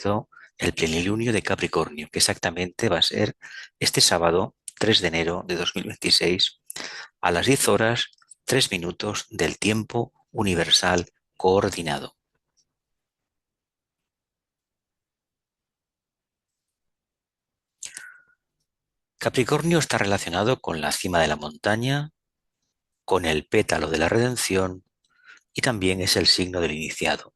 directo el plenilunio de Capricornio, que exactamente va a ser este sábado 3 de enero de 2026 a las 10 horas 3 minutos del tiempo universal coordinado. Capricornio está relacionado con la cima de la montaña, con el pétalo de la redención y también es el signo del iniciado,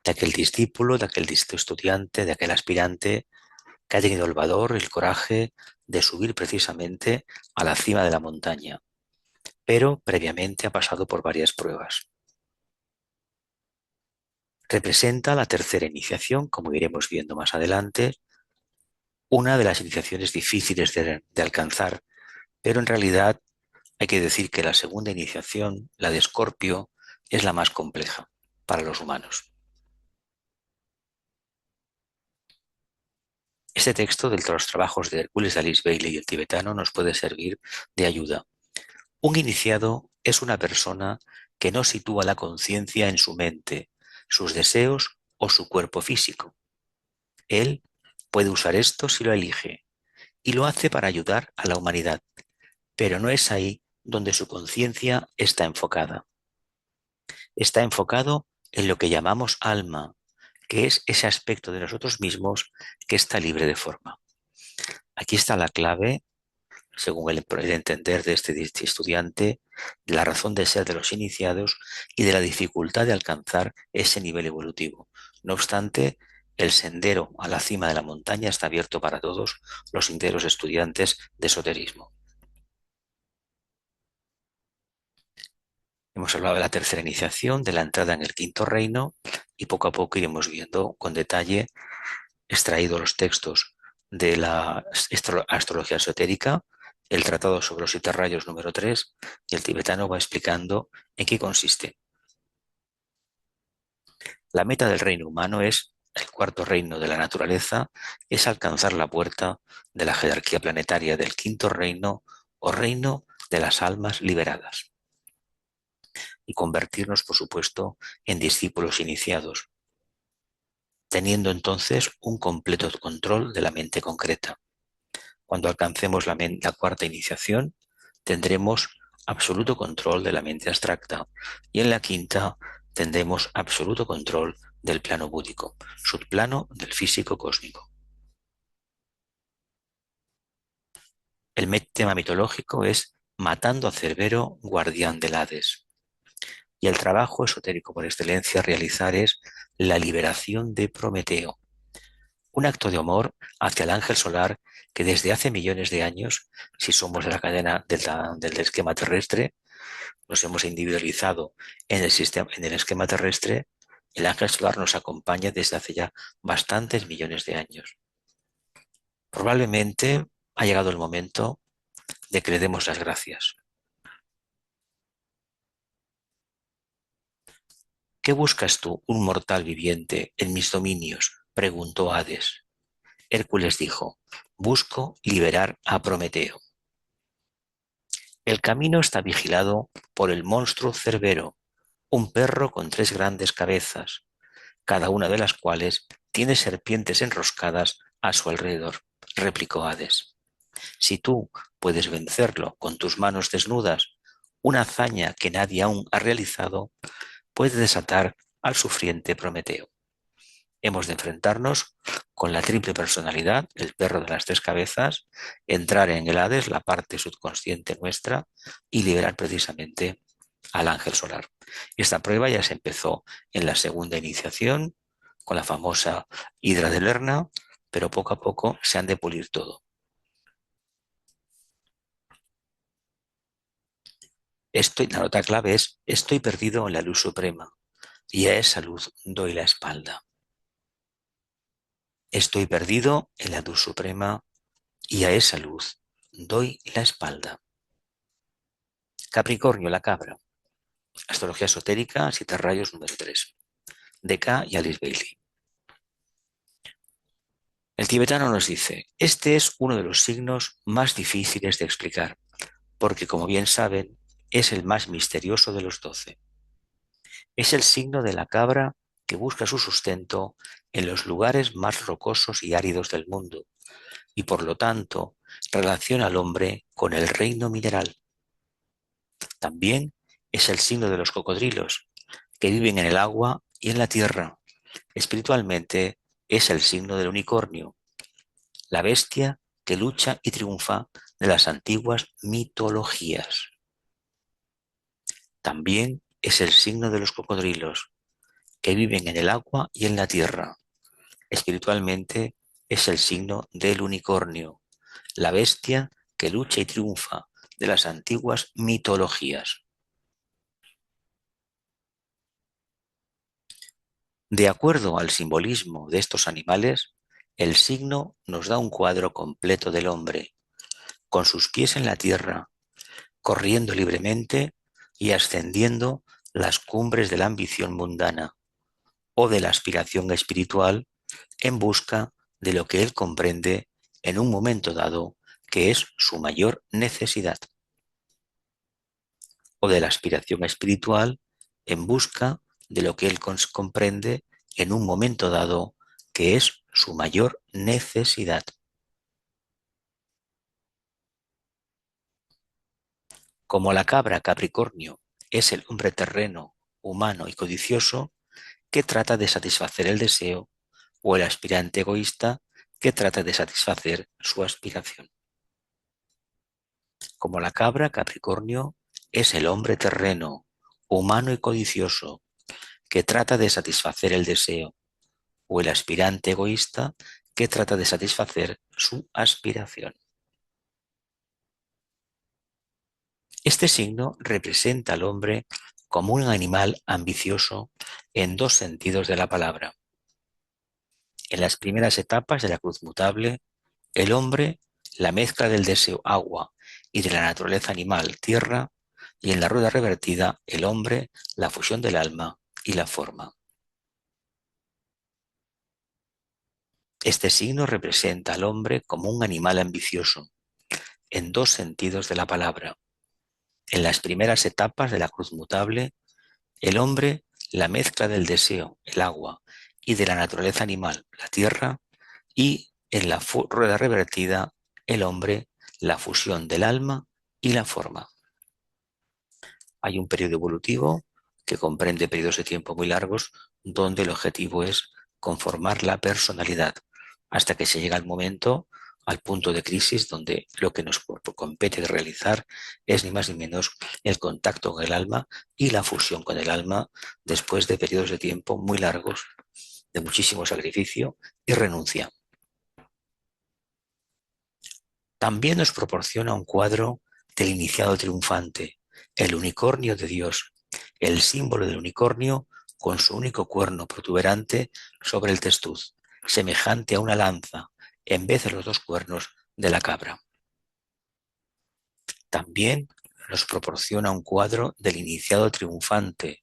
de aquel discípulo, de aquel estudiante, de aquel aspirante que ha tenido el valor, el coraje de subir precisamente a la cima de la montaña, pero previamente ha pasado por varias pruebas. Representa la tercera iniciación, como iremos viendo más adelante, una de las iniciaciones difíciles de alcanzar, pero en realidad hay que decir que la segunda iniciación, la de Escorpio, es la más compleja para los humanos. Este texto de los trabajos de Hercules de Alice Bailey y el tibetano nos puede servir de ayuda. Un iniciado es una persona que no sitúa la conciencia en su mente, sus deseos o su cuerpo físico. Él puede usar esto si lo elige y lo hace para ayudar a la humanidad, pero no es ahí donde su conciencia está enfocada. Está enfocado en lo que llamamos alma, que es ese aspecto de nosotros mismos que está libre de forma. Aquí está la clave, según el entender de este estudiante, de la razón de ser de los iniciados y de la dificultad de alcanzar ese nivel evolutivo. No obstante, el sendero a la cima de la montaña está abierto para todos los sinceros estudiantes de esoterismo. Hemos hablado de la tercera iniciación, de la entrada en el quinto reino y poco a poco iremos viendo con detalle, extraído los textos de la astrología esotérica, el Tratado sobre los 7 rayos número 3 y el tibetano va explicando en qué consiste. La meta del reino humano es, el cuarto reino de la naturaleza, es alcanzar la puerta de la jerarquía planetaria del quinto reino o reino de las almas liberadas y convertirnos, por supuesto, en discípulos iniciados, teniendo entonces un completo control de la mente concreta. Cuando alcancemos la cuarta iniciación, tendremos absoluto control de la mente abstracta y en la quinta tendremos absoluto control del plano búdico, subplano del físico cósmico. El tema mitológico es matando a Cerbero, guardián del Hades. Y el trabajo esotérico por excelencia a realizar es la liberación de Prometeo, un acto de amor hacia el ángel solar que desde hace millones de años, si somos de la cadena del esquema terrestre, nos hemos individualizado en el sistema, en el esquema terrestre, el ángel solar nos acompaña desde hace ya bastantes millones de años. Probablemente ha llegado el momento de que le demos las gracias. ¿Qué buscas tú, un mortal viviente, en mis dominios?, preguntó Hades. Hércules dijo, busco liberar a Prometeo. El camino está vigilado por el monstruo Cerbero, un perro con 3 grandes cabezas, cada una de las cuales tiene serpientes enroscadas a su alrededor, replicó Hades. Si tú puedes vencerlo con tus manos desnudas, una hazaña que nadie aún ha realizado, puedes desatar al sufriente Prometeo. Hemos de enfrentarnos con la triple personalidad, el perro de las 3 cabezas, entrar en el Hades, la parte subconsciente nuestra, y liberar precisamente al ángel solar. Esta prueba ya se empezó en la segunda iniciación, con la famosa Hidra de Lerna, pero poco a poco se han de pulir todo. La nota clave es, estoy perdido en la luz suprema, y a esa luz doy la espalda. Estoy perdido en la luz suprema, y a esa luz doy la espalda. Capricornio, la cabra. Astrología esotérica, 7 rayos número 3. K. y Alice Bailey. El tibetano nos dice, este es uno de los signos más difíciles de explicar, porque como bien saben, es el más misterioso de los 12. Es el signo de la cabra que busca su sustento en los lugares más rocosos y áridos del mundo y por lo tanto relaciona al hombre con el reino mineral. También es el signo de los cocodrilos, que viven en el agua y en la tierra. Espiritualmente es el signo del unicornio, la bestia que lucha y triunfa de las antiguas mitologías. También es el signo de los cocodrilos, que viven en el agua y en la tierra. Espiritualmente es el signo del unicornio, la bestia que lucha y triunfa de las antiguas mitologías. De acuerdo al simbolismo de estos animales, el signo nos da un cuadro completo del hombre, con sus pies en la tierra, corriendo libremente y ascendiendo las cumbres de la ambición mundana o de la aspiración espiritual en busca de lo que él comprende en un momento dado que es su mayor necesidad, o de la aspiración espiritual en busca de lo que él comprende en un momento dado que es su mayor necesidad. Como la cabra Capricornio es el hombre terreno, humano y codicioso que trata de satisfacer el deseo, o el aspirante egoísta que trata de satisfacer su aspiración. Como la cabra Capricornio es el hombre terreno, humano y codicioso que trata de satisfacer el deseo, o el aspirante egoísta que trata de satisfacer su aspiración. Este signo representa al hombre como un animal ambicioso en dos sentidos de la palabra. En las primeras etapas de la cruz mutable, el hombre, la mezcla del deseo agua y de la naturaleza animal tierra, y en la rueda revertida, el hombre, la fusión del alma y la forma. Este signo representa al hombre como un animal ambicioso, en dos sentidos de la palabra. En las primeras etapas de la cruz mutable, el hombre, la mezcla del deseo, el agua, y de la naturaleza animal, la tierra, y en la rueda revertida, el hombre, la fusión del alma y la forma. Hay un periodo evolutivo que comprende periodos de tiempo muy largos donde el objetivo es conformar la personalidad hasta que se llega al momento, al punto de crisis donde lo que nos compete realizar es ni más ni menos el contacto con el alma y la fusión con el alma después de periodos de tiempo muy largos de muchísimo sacrificio y renuncia. También nos proporciona un cuadro del iniciado triunfante, el unicornio de Dios, el símbolo del unicornio con su único cuerno protuberante sobre el testuz, semejante a una lanza, en vez de los dos cuernos de la cabra. También nos proporciona un cuadro del iniciado triunfante,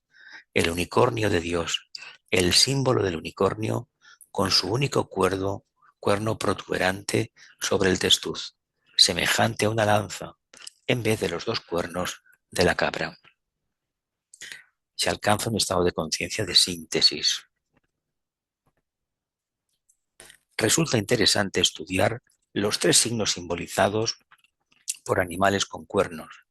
el unicornio de Dios, el símbolo del unicornio con su único cuerno protuberante sobre el testuz, semejante a una lanza, en vez de los dos cuernos de la cabra. Se alcanza un estado de conciencia de síntesis. Resulta interesante estudiar los tres signos simbolizados por animales con cuernos.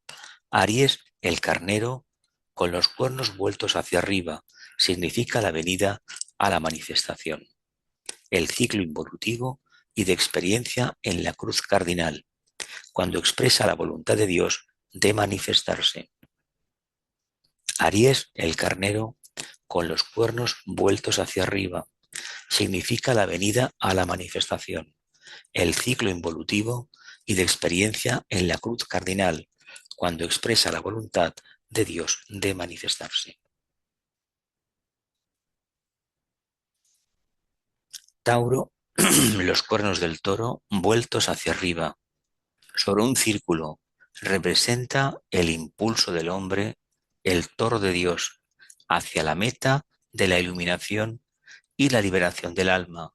Aries, el carnero, con los cuernos vueltos hacia arriba, significa la venida a la manifestación. El ciclo involutivo y de experiencia en la cruz cardinal, cuando expresa la voluntad de Dios de manifestarse. Aries, el carnero, con los cuernos vueltos hacia arriba, significa la venida a la manifestación, el ciclo involutivo y de experiencia en la cruz cardinal, cuando expresa la voluntad de Dios de manifestarse. Tauro, los cuernos del toro vueltos hacia arriba, sobre un círculo, representa el impulso del hombre, el toro de Dios, hacia la meta de la iluminación y la liberación del alma,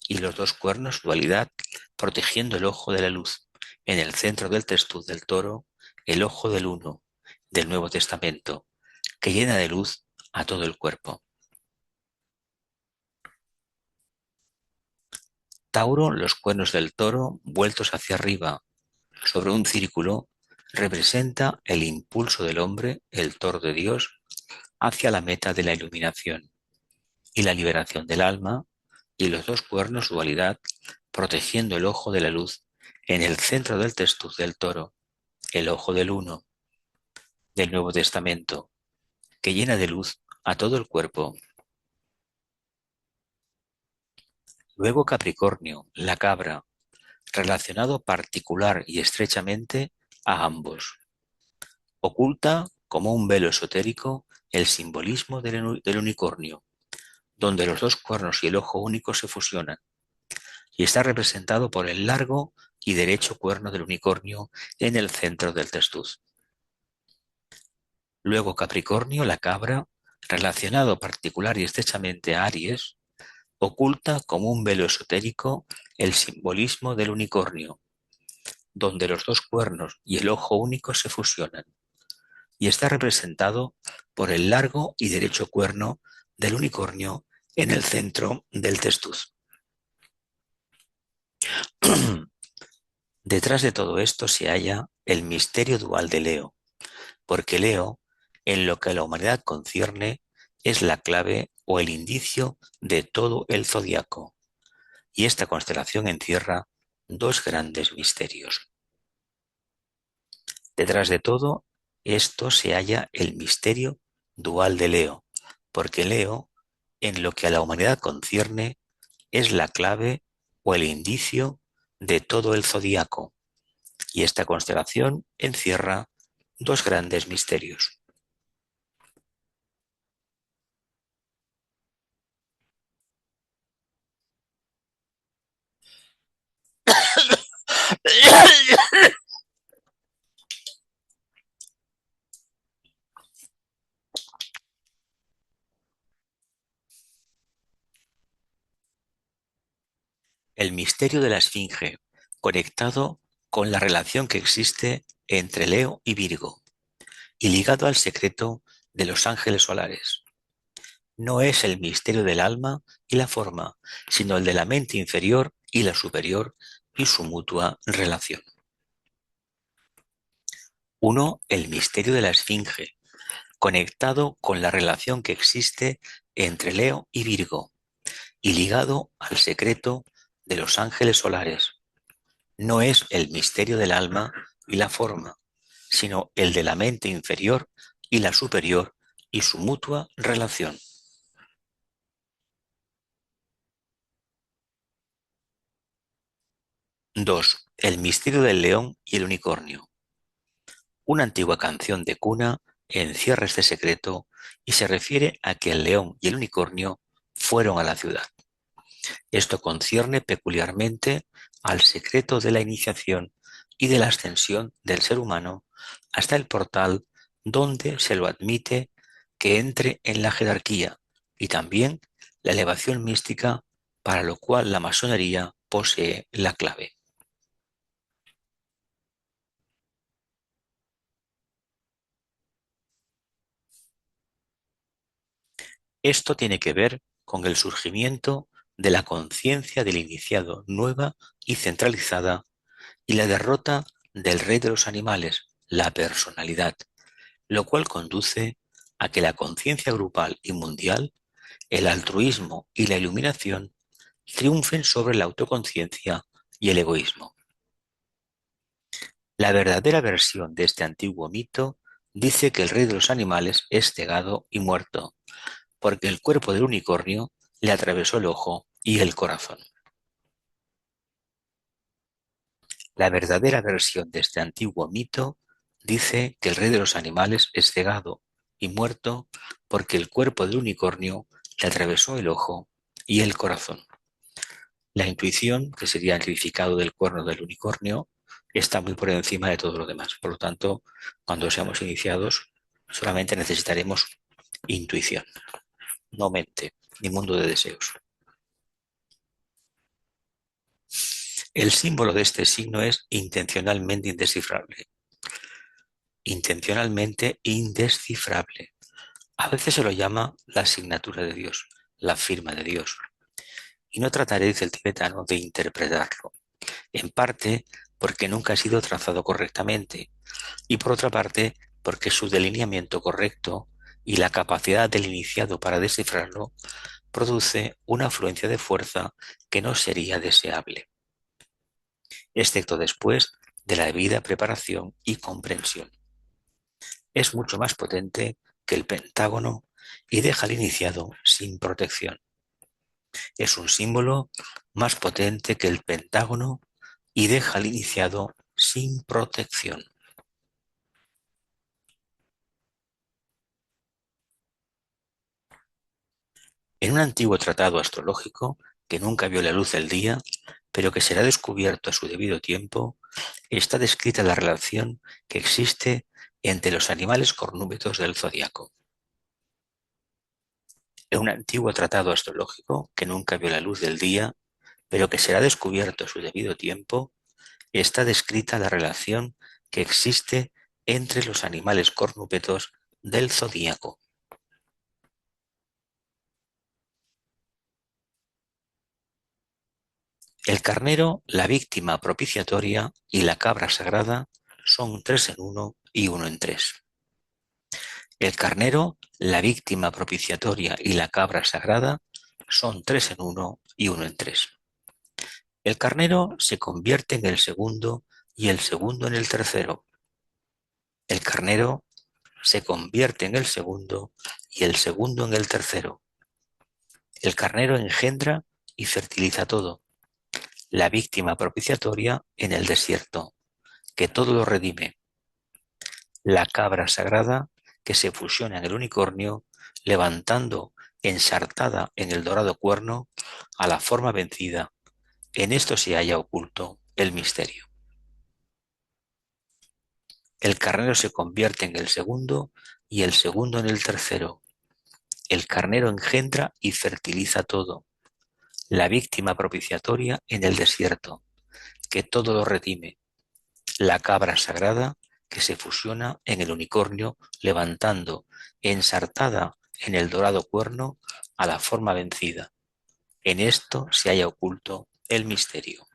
y los dos cuernos, dualidad, protegiendo el ojo de la luz. En el centro del testuz del toro, el ojo del uno, del Nuevo Testamento, que llena de luz a todo el cuerpo. Tauro, los cuernos del toro vueltos hacia arriba sobre un círculo, representa el impulso del hombre, el Tor de Dios, hacia la meta de la iluminación y la liberación del alma, y los dos cuernos, dualidad, protegiendo el ojo de la luz en el centro del testuz del toro, el ojo del uno del Nuevo Testamento, que llena de luz a todo el cuerpo. Luego Capricornio, la cabra, relacionado particular y estrechamente a ambos. Oculta como un velo esotérico el simbolismo del unicornio, donde los dos cuernos y el ojo único se fusionan, y está representado por el largo y derecho cuerno del unicornio en el centro del testuz. Luego Capricornio, la cabra, relacionado particular y estrechamente a Aries, oculta como un velo esotérico el simbolismo del unicornio, donde los dos cuernos y el ojo único se fusionan, y está representado por el largo y derecho cuerno del unicornio en el centro del testuz. Detrás de todo esto se halla el misterio dual de Leo, porque Leo, en lo que a la humanidad concierne, es la clave o el indicio de todo el zodiaco, y esta constelación encierra dos grandes misterios. Detrás de todo esto se halla el misterio dual de Leo, porque Leo, en lo que a la humanidad concierne, es la clave o el indicio de todo el zodiaco, y esta constelación encierra dos grandes misterios. El misterio de la Esfinge, conectado con la relación que existe entre Leo y Virgo, y ligado al secreto de los ángeles solares. No es el misterio del alma y la forma, sino el de la mente inferior y la superior y su mutua relación. 1. El misterio de la Esfinge, conectado con la relación que existe entre Leo y Virgo, y ligado al secreto de los ángeles solares. No es el misterio del alma y la forma, sino el de la mente inferior y la superior y su mutua relación. 2. El misterio del león y el unicornio. Una antigua canción de cuna encierra este secreto y se refiere a que el león y el unicornio fueron a la ciudad. Esto concierne peculiarmente al secreto de la iniciación y de la ascensión del ser humano hasta el portal donde se lo admite que entre en la jerarquía, y también la elevación mística, para lo cual la masonería posee la clave. Esto tiene que ver con el surgimiento de la conciencia del iniciado nueva y centralizada, y la derrota del rey de los animales, la personalidad, lo cual conduce a que la conciencia grupal y mundial, el altruismo y la iluminación triunfen sobre la autoconciencia y el egoísmo. La verdadera versión de este antiguo mito dice que el rey de los animales es cegado y muerto, porque el cuerpo del unicornio le atravesó el ojo y el corazón. La verdadera versión de este antiguo mito dice que el rey de los animales es cegado y muerto porque el cuerpo del unicornio le atravesó el ojo y el corazón. La intuición, que sería el significado del cuerno del unicornio, está muy por encima de todo lo demás. Por lo tanto, cuando seamos iniciados, solamente necesitaremos intuición, no mente, ni mundo de deseos. El símbolo de este signo es intencionalmente indescifrable. Intencionalmente indescifrable. A veces se lo llama la asignatura de Dios, la firma de Dios. y no trataré, dice el tibetano, de interpretarlo, en parte porque nunca ha sido trazado correctamente y por otra parte porque su delineamiento correcto y la capacidad del iniciado para descifrarlo produce una afluencia de fuerza que no sería deseable, excepto después de la debida preparación y comprensión. Es mucho más potente que el pentágono y deja al iniciado sin protección. Es un símbolo más potente que el pentágono y deja al iniciado sin protección. En un antiguo tratado astrológico que nunca vio la luz del día, pero que será descubierto a su debido tiempo, está descrita la relación que existe entre los animales cornúbedos del zodiaco. En un antiguo tratado astrológico que nunca vio la luz del día, pero que será descubierto a su debido tiempo, está descrita la relación que existe entre los animales cornúpedos del zodíaco. El carnero, la víctima propiciatoria y la cabra sagrada son tres en uno y uno en tres. El carnero, la víctima propiciatoria y la cabra sagrada son tres en uno y uno en tres. El carnero se convierte en el segundo y el segundo en el tercero. El carnero se convierte en el segundo y el segundo en el tercero. El carnero engendra y fertiliza todo. La víctima propiciatoria en el desierto, que todo lo redime. La cabra sagrada que se fusiona en el unicornio, levantando ensartada en el dorado cuerno a la forma vencida. En esto se halla oculto el misterio. El carnero se convierte en el segundo y el segundo en el tercero. El carnero engendra y fertiliza todo. La víctima propiciatoria en el desierto, que todo lo redime. La cabra sagrada que se fusiona en el unicornio, levantando ensartada en el dorado cuerno a la forma vencida. En esto se halla oculto el misterio.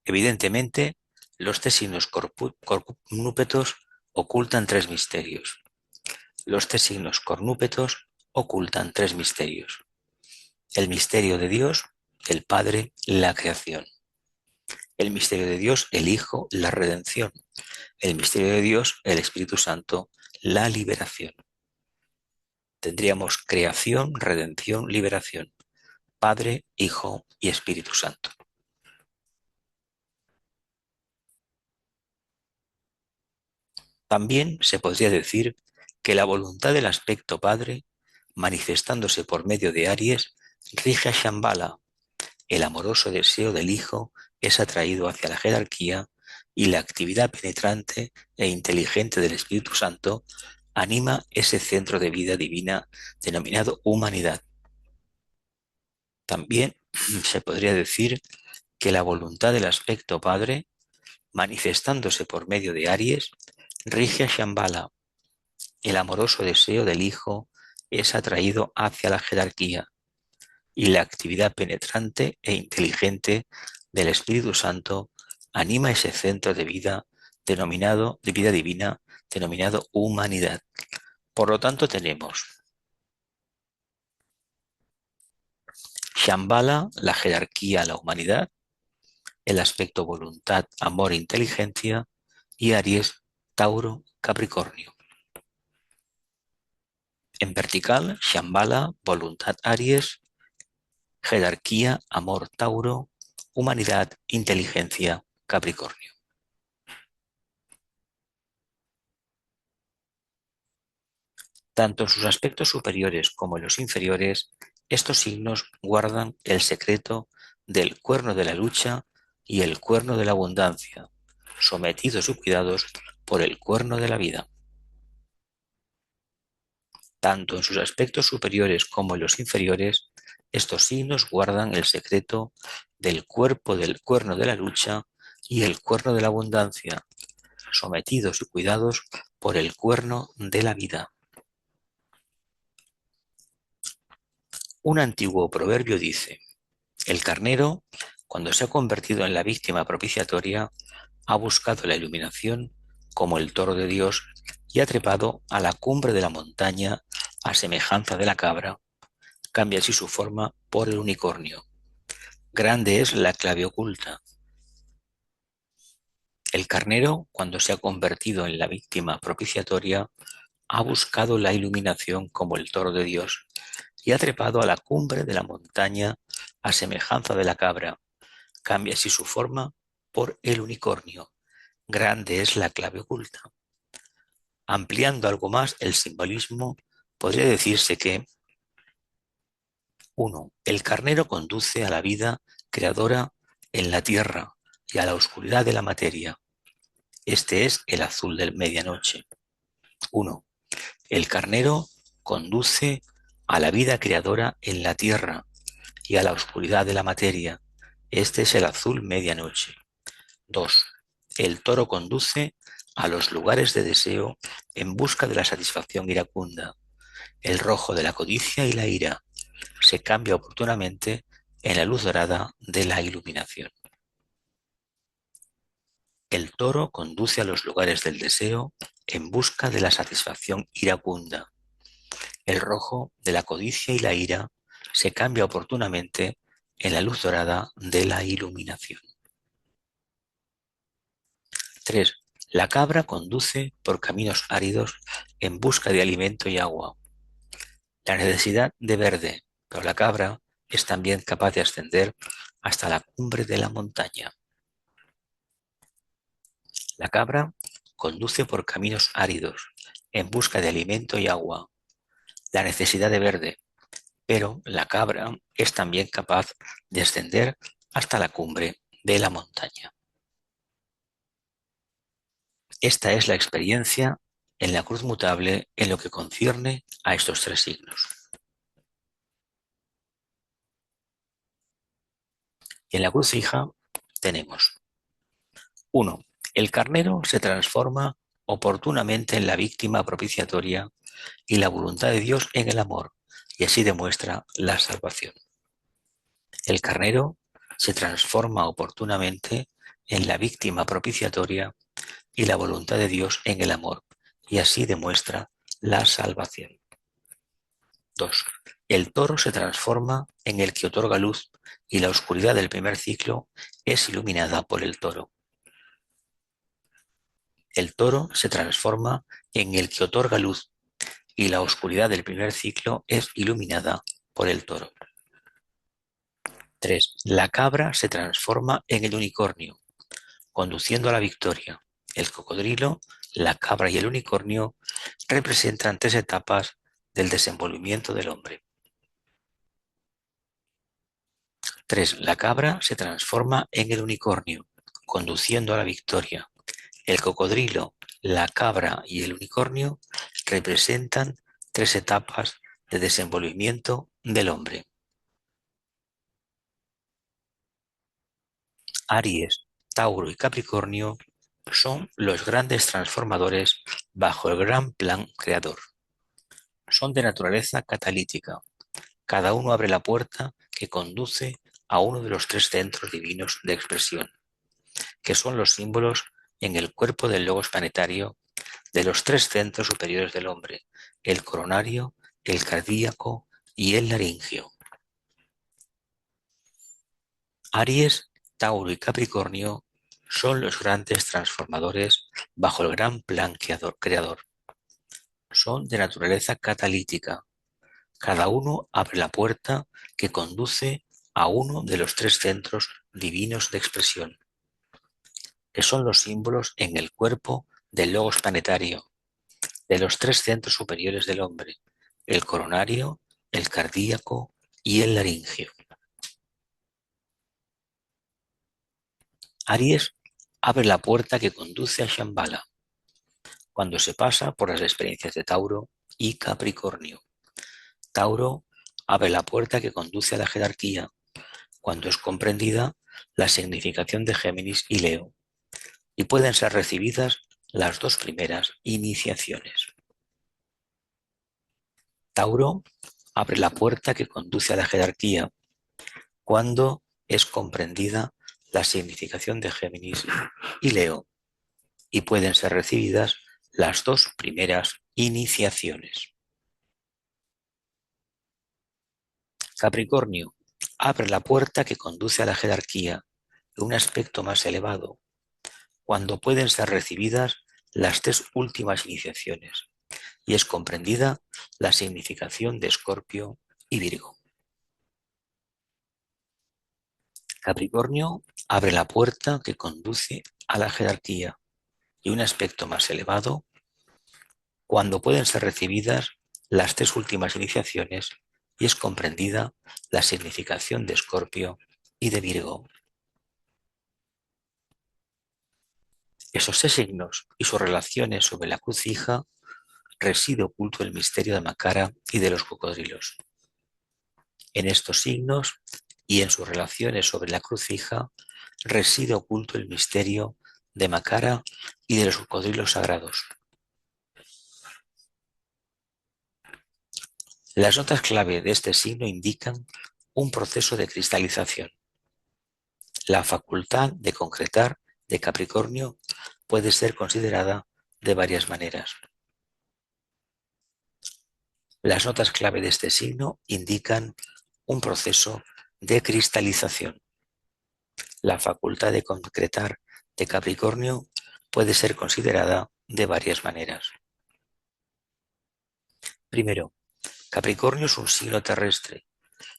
Evidentemente, los tres signos cornúpetos ocultan tres misterios. Los tres signos cornúpetos ocultan tres misterios. El misterio de Dios, el Padre, la creación. El misterio de Dios, el Hijo, la redención. El misterio de Dios, el Espíritu Santo, la liberación. Tendríamos creación, redención, liberación. Padre, Hijo y Espíritu Santo. También se podría decir que la voluntad del aspecto Padre, manifestándose por medio de Aries, rige a Shambhala. El amoroso deseo del Hijo es atraído hacia la jerarquía y la actividad penetrante e inteligente del Espíritu Santo anima ese centro de vida divina denominado humanidad. También se podría decir que la voluntad del aspecto Padre, manifestándose por medio de Aries, rige a Shambhala. El amoroso deseo del Hijo es atraído hacia la jerarquía y la actividad penetrante e inteligente del Espíritu Santo anima ese centro de vida divina denominado humanidad. Por lo tanto tenemos Shambhala, la jerarquía, la humanidad, el aspecto voluntad, amor e inteligencia, y Aries, Tauro, Capricornio. En vertical, Shambhala, voluntad, Aries, jerarquía, amor, Tauro, humanidad, inteligencia, Capricornio. Tanto en sus aspectos superiores como en los inferiores, estos signos guardan el secreto del cuerno de la lucha y el cuerno de la abundancia, sometidos y cuidados por el cuerno de la vida. Tanto en sus aspectos superiores como en los inferiores, estos signos guardan el secreto del cuerpo del cuerno de la lucha y el cuerno de la abundancia, sometidos y cuidados por el cuerno de la vida. Un antiguo proverbio dice: el carnero, cuando se ha convertido en la víctima propiciatoria, ha buscado la iluminación como el toro de Dios y ha trepado a la cumbre de la montaña a semejanza de la cabra, cambia así su forma por el unicornio. Grande es la clave oculta. El carnero, cuando se ha convertido en la víctima propiciatoria, ha buscado la iluminación como el toro de Dios y ha trepado a la cumbre de la montaña a semejanza de la cabra, cambia así su forma por el unicornio. Grande es la clave oculta. Ampliando algo más el simbolismo, podría decirse que 1. El carnero conduce a la vida creadora en la tierra y a la oscuridad de la materia. Este es el azul de medianoche. 1. El carnero conduce a la vida creadora en la tierra y a la oscuridad de la materia. Este es el azul medianoche. 2. El toro conduce a los lugares de deseo en busca de la satisfacción iracunda. El rojo de la codicia y la ira se cambia oportunamente en la luz dorada de la iluminación. El toro conduce a los lugares del deseo en busca de la satisfacción iracunda. El rojo de la codicia y la ira se cambia oportunamente en la luz dorada de la iluminación. 3. La cabra conduce por caminos áridos en busca de alimento y agua. La necesidad de verde, pero la cabra es también capaz de ascender hasta la cumbre de la montaña. La cabra conduce por caminos áridos en busca de alimento y agua. La necesidad de verde, pero la cabra es también capaz de ascender hasta la cumbre de la montaña. Esta es la experiencia en la cruz mutable en lo que concierne a estos tres signos. Y en la cruz fija tenemos 1. El carnero se transforma oportunamente en la víctima propiciatoria y la voluntad de Dios en el amor, y así demuestra la salvación. El carnero se transforma oportunamente en la víctima propiciatoria y la voluntad de Dios en el amor, y así demuestra la salvación. 2. El toro se transforma en el que otorga luz y la oscuridad del primer ciclo es iluminada por el toro. El toro se transforma en el que otorga luz y la oscuridad del primer ciclo es iluminada por el toro. 3. La cabra se transforma en el unicornio, conduciendo a la victoria. El cocodrilo, la cabra y el unicornio representan tres etapas del desenvolvimiento del hombre. 3. La cabra se transforma en el unicornio, conduciendo a la victoria. El cocodrilo, la cabra y el unicornio representan tres etapas de desenvolvimiento del hombre. Aries, Tauro y Capricornio son los grandes transformadores bajo el gran plan creador. Son de naturaleza catalítica. Cada uno abre la puerta que conduce a uno de los tres centros divinos de expresión, que son los símbolos en el cuerpo del logos planetario de los tres centros superiores del hombre, el coronario, el cardíaco y el laringio. Aries, Tauro y Capricornio son los grandes transformadores bajo el gran plan creador. Son de naturaleza catalítica. Cada uno abre la puerta que conduce a uno de los tres centros divinos de expresión, que son los símbolos en el cuerpo del logos planetario, de los tres centros superiores del hombre, el coronario, el cardíaco y el laringio. Aries abre la puerta que conduce a Shambhala, cuando se pasa por las experiencias de Tauro y Capricornio. Tauro abre la puerta que conduce a la jerarquía, cuando es comprendida la significación de Géminis y Leo, y pueden ser recibidas las dos primeras iniciaciones. Tauro abre la puerta que conduce a la jerarquía cuando es comprendida la significación de Géminis y Leo y pueden ser recibidas las dos primeras iniciaciones. Capricornio, abre la puerta que conduce a la jerarquía de un aspecto más elevado cuando pueden ser recibidas las tres últimas iniciaciones y es comprendida la significación de Escorpio y Virgo. Capricornio abre la puerta que conduce a la jerarquía y un aspecto más elevado cuando pueden ser recibidas las tres últimas iniciaciones y es comprendida la significación de Escorpio y de Virgo. Esos tres signos y sus relaciones sobre la cruz fija reside oculto el misterio de Macara y de los cocodrilos. En estos signos y en sus relaciones sobre la cruz fija reside oculto el misterio de Macara y de los cocodrilos sagrados. Las notas clave de este signo indican un proceso de cristalización. La facultad de concretar de Capricornio puede ser considerada de varias maneras. Las notas clave de este signo indican un proceso de cristalización. La facultad de concretar de Capricornio puede ser considerada de varias maneras. Primero, Capricornio es un signo terrestre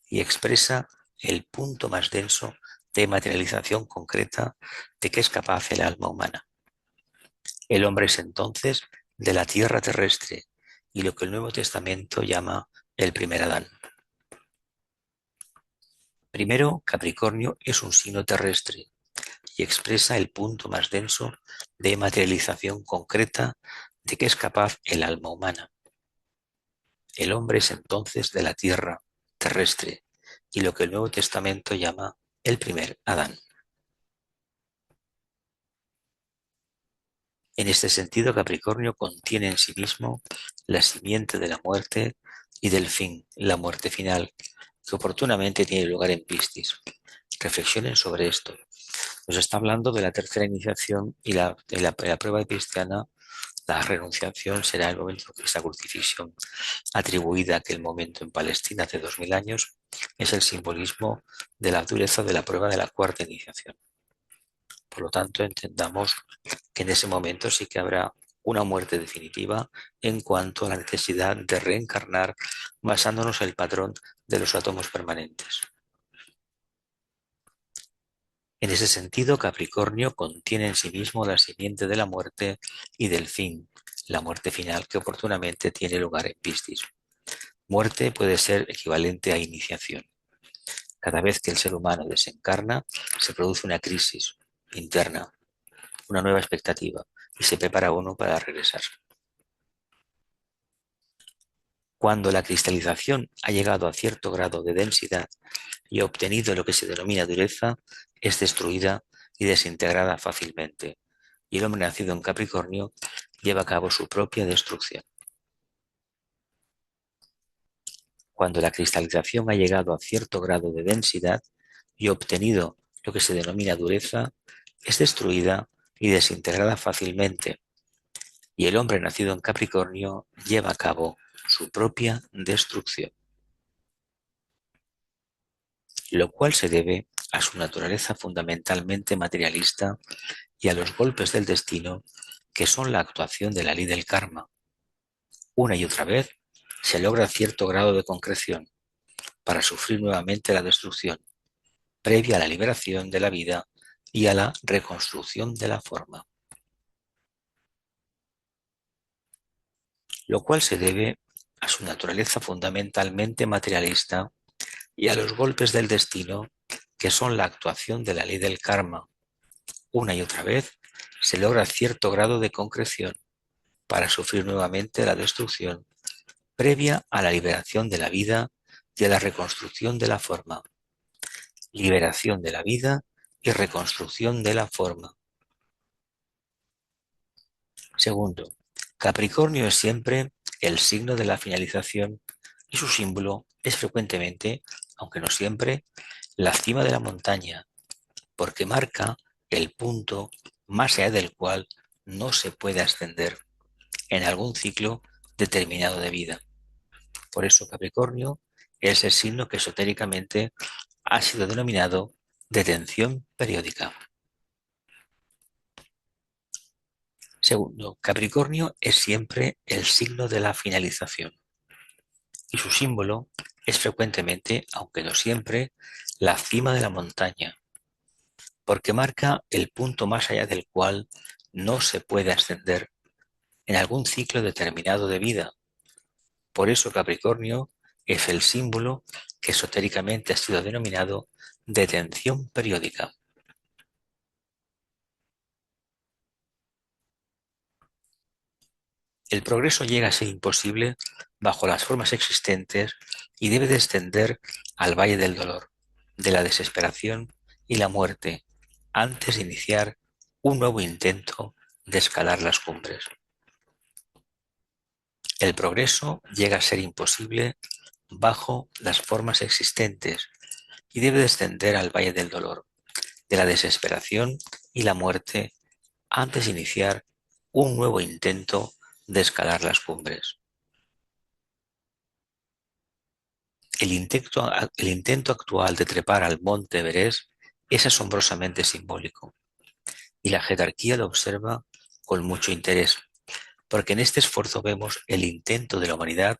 y expresa el punto más denso de materialización concreta de que es capaz el alma humana. El hombre es entonces de la tierra terrestre y lo que el Nuevo Testamento llama el primer Adán. Primero, Capricornio es un signo terrestre y expresa el punto más denso de materialización concreta de que es capaz el alma humana. El hombre es entonces de la tierra terrestre y lo que el Nuevo Testamento llama el primer Adán. En este sentido, Capricornio contiene en sí mismo la simiente de la muerte y del fin, la muerte final, que oportunamente tiene lugar en Piscis. Reflexionen sobre esto. Nos está hablando de la tercera iniciación y la prueba epistemiana. La renunciación será el momento que esta crucifixión atribuida a aquel momento en Palestina hace 2000 años es el simbolismo de la dureza de la prueba de la cuarta iniciación. Por lo tanto, entendamos que en ese momento sí que habrá una muerte definitiva en cuanto a la necesidad de reencarnar basándonos en el patrón de los átomos permanentes. En ese sentido, Capricornio contiene en sí mismo la simiente de la muerte y del fin, la muerte final que oportunamente tiene lugar en Piscis. Muerte puede ser equivalente a iniciación. Cada vez que el ser humano desencarna, se produce una crisis interna, una nueva expectativa, y se prepara uno para regresar. Cuando la cristalización ha llegado a cierto grado de densidad y ha obtenido lo que se denomina dureza, es destruida y desintegrada fácilmente, y el hombre nacido en Capricornio lleva a cabo su propia destrucción. Cuando la cristalización ha llegado a cierto grado de densidad y obtenido lo que se denomina dureza, es destruida y desintegrada fácilmente, y el hombre nacido en Capricornio lleva a cabo su propia destrucción, lo cual se debe a su naturaleza fundamentalmente materialista y a los golpes del destino que son la actuación de la ley del karma. Una y otra vez se logra cierto grado de concreción para sufrir nuevamente la destrucción, previa a la liberación de la vida y a la reconstrucción de la forma, lo cual se debe a su naturaleza fundamentalmente materialista y a los golpes del destino que son la actuación de la ley del karma. Una y otra vez se logra cierto grado de concreción para sufrir nuevamente la destrucción previa a la liberación de la vida y a la reconstrucción de la forma. Liberación de la vida y reconstrucción de la forma. Segundo, Capricornio es siempre el signo de la finalización y su símbolo es frecuentemente, aunque no siempre, la cima de la montaña, porque marca el punto más allá del cual no se puede ascender en algún ciclo determinado de vida. Por eso Capricornio es el signo que esotéricamente ha sido denominado detención periódica. Segundo, Capricornio es siempre el signo de la finalización y su símbolo es frecuentemente, aunque no siempre, la cima de la montaña, porque marca el punto más allá del cual no se puede ascender en algún ciclo determinado de vida. Por eso Capricornio es el símbolo que esotéricamente ha sido denominado detención periódica. El progreso llega a ser imposible bajo las formas existentes y debe descender al valle del dolor, de la desesperación y la muerte, antes de iniciar un nuevo intento de escalar las cumbres. El progreso llega a ser imposible bajo las formas existentes y debe descender al valle del dolor, de la desesperación y la muerte, antes de iniciar un nuevo intento de escalar las cumbres. El intento actual de trepar al monte Everest es asombrosamente simbólico y la jerarquía lo observa con mucho interés, porque en este esfuerzo vemos el intento de la humanidad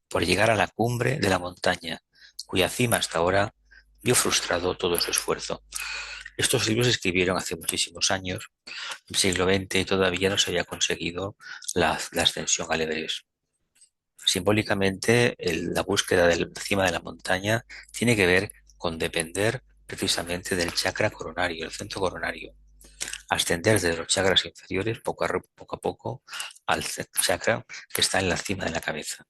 por llegar a la cumbre de la montaña, cuya cima hasta ahora vio frustrado todo su esfuerzo. Estos libros se escribieron hace muchísimos años, en el siglo XX, y todavía no se había conseguido la ascensión al Everest. Simbólicamente, la búsqueda de la cima de la montaña tiene que ver con depender precisamente del chakra coronario, el centro coronario. Ascender desde los chakras inferiores poco a poco al chakra que está en la cima de la cabeza.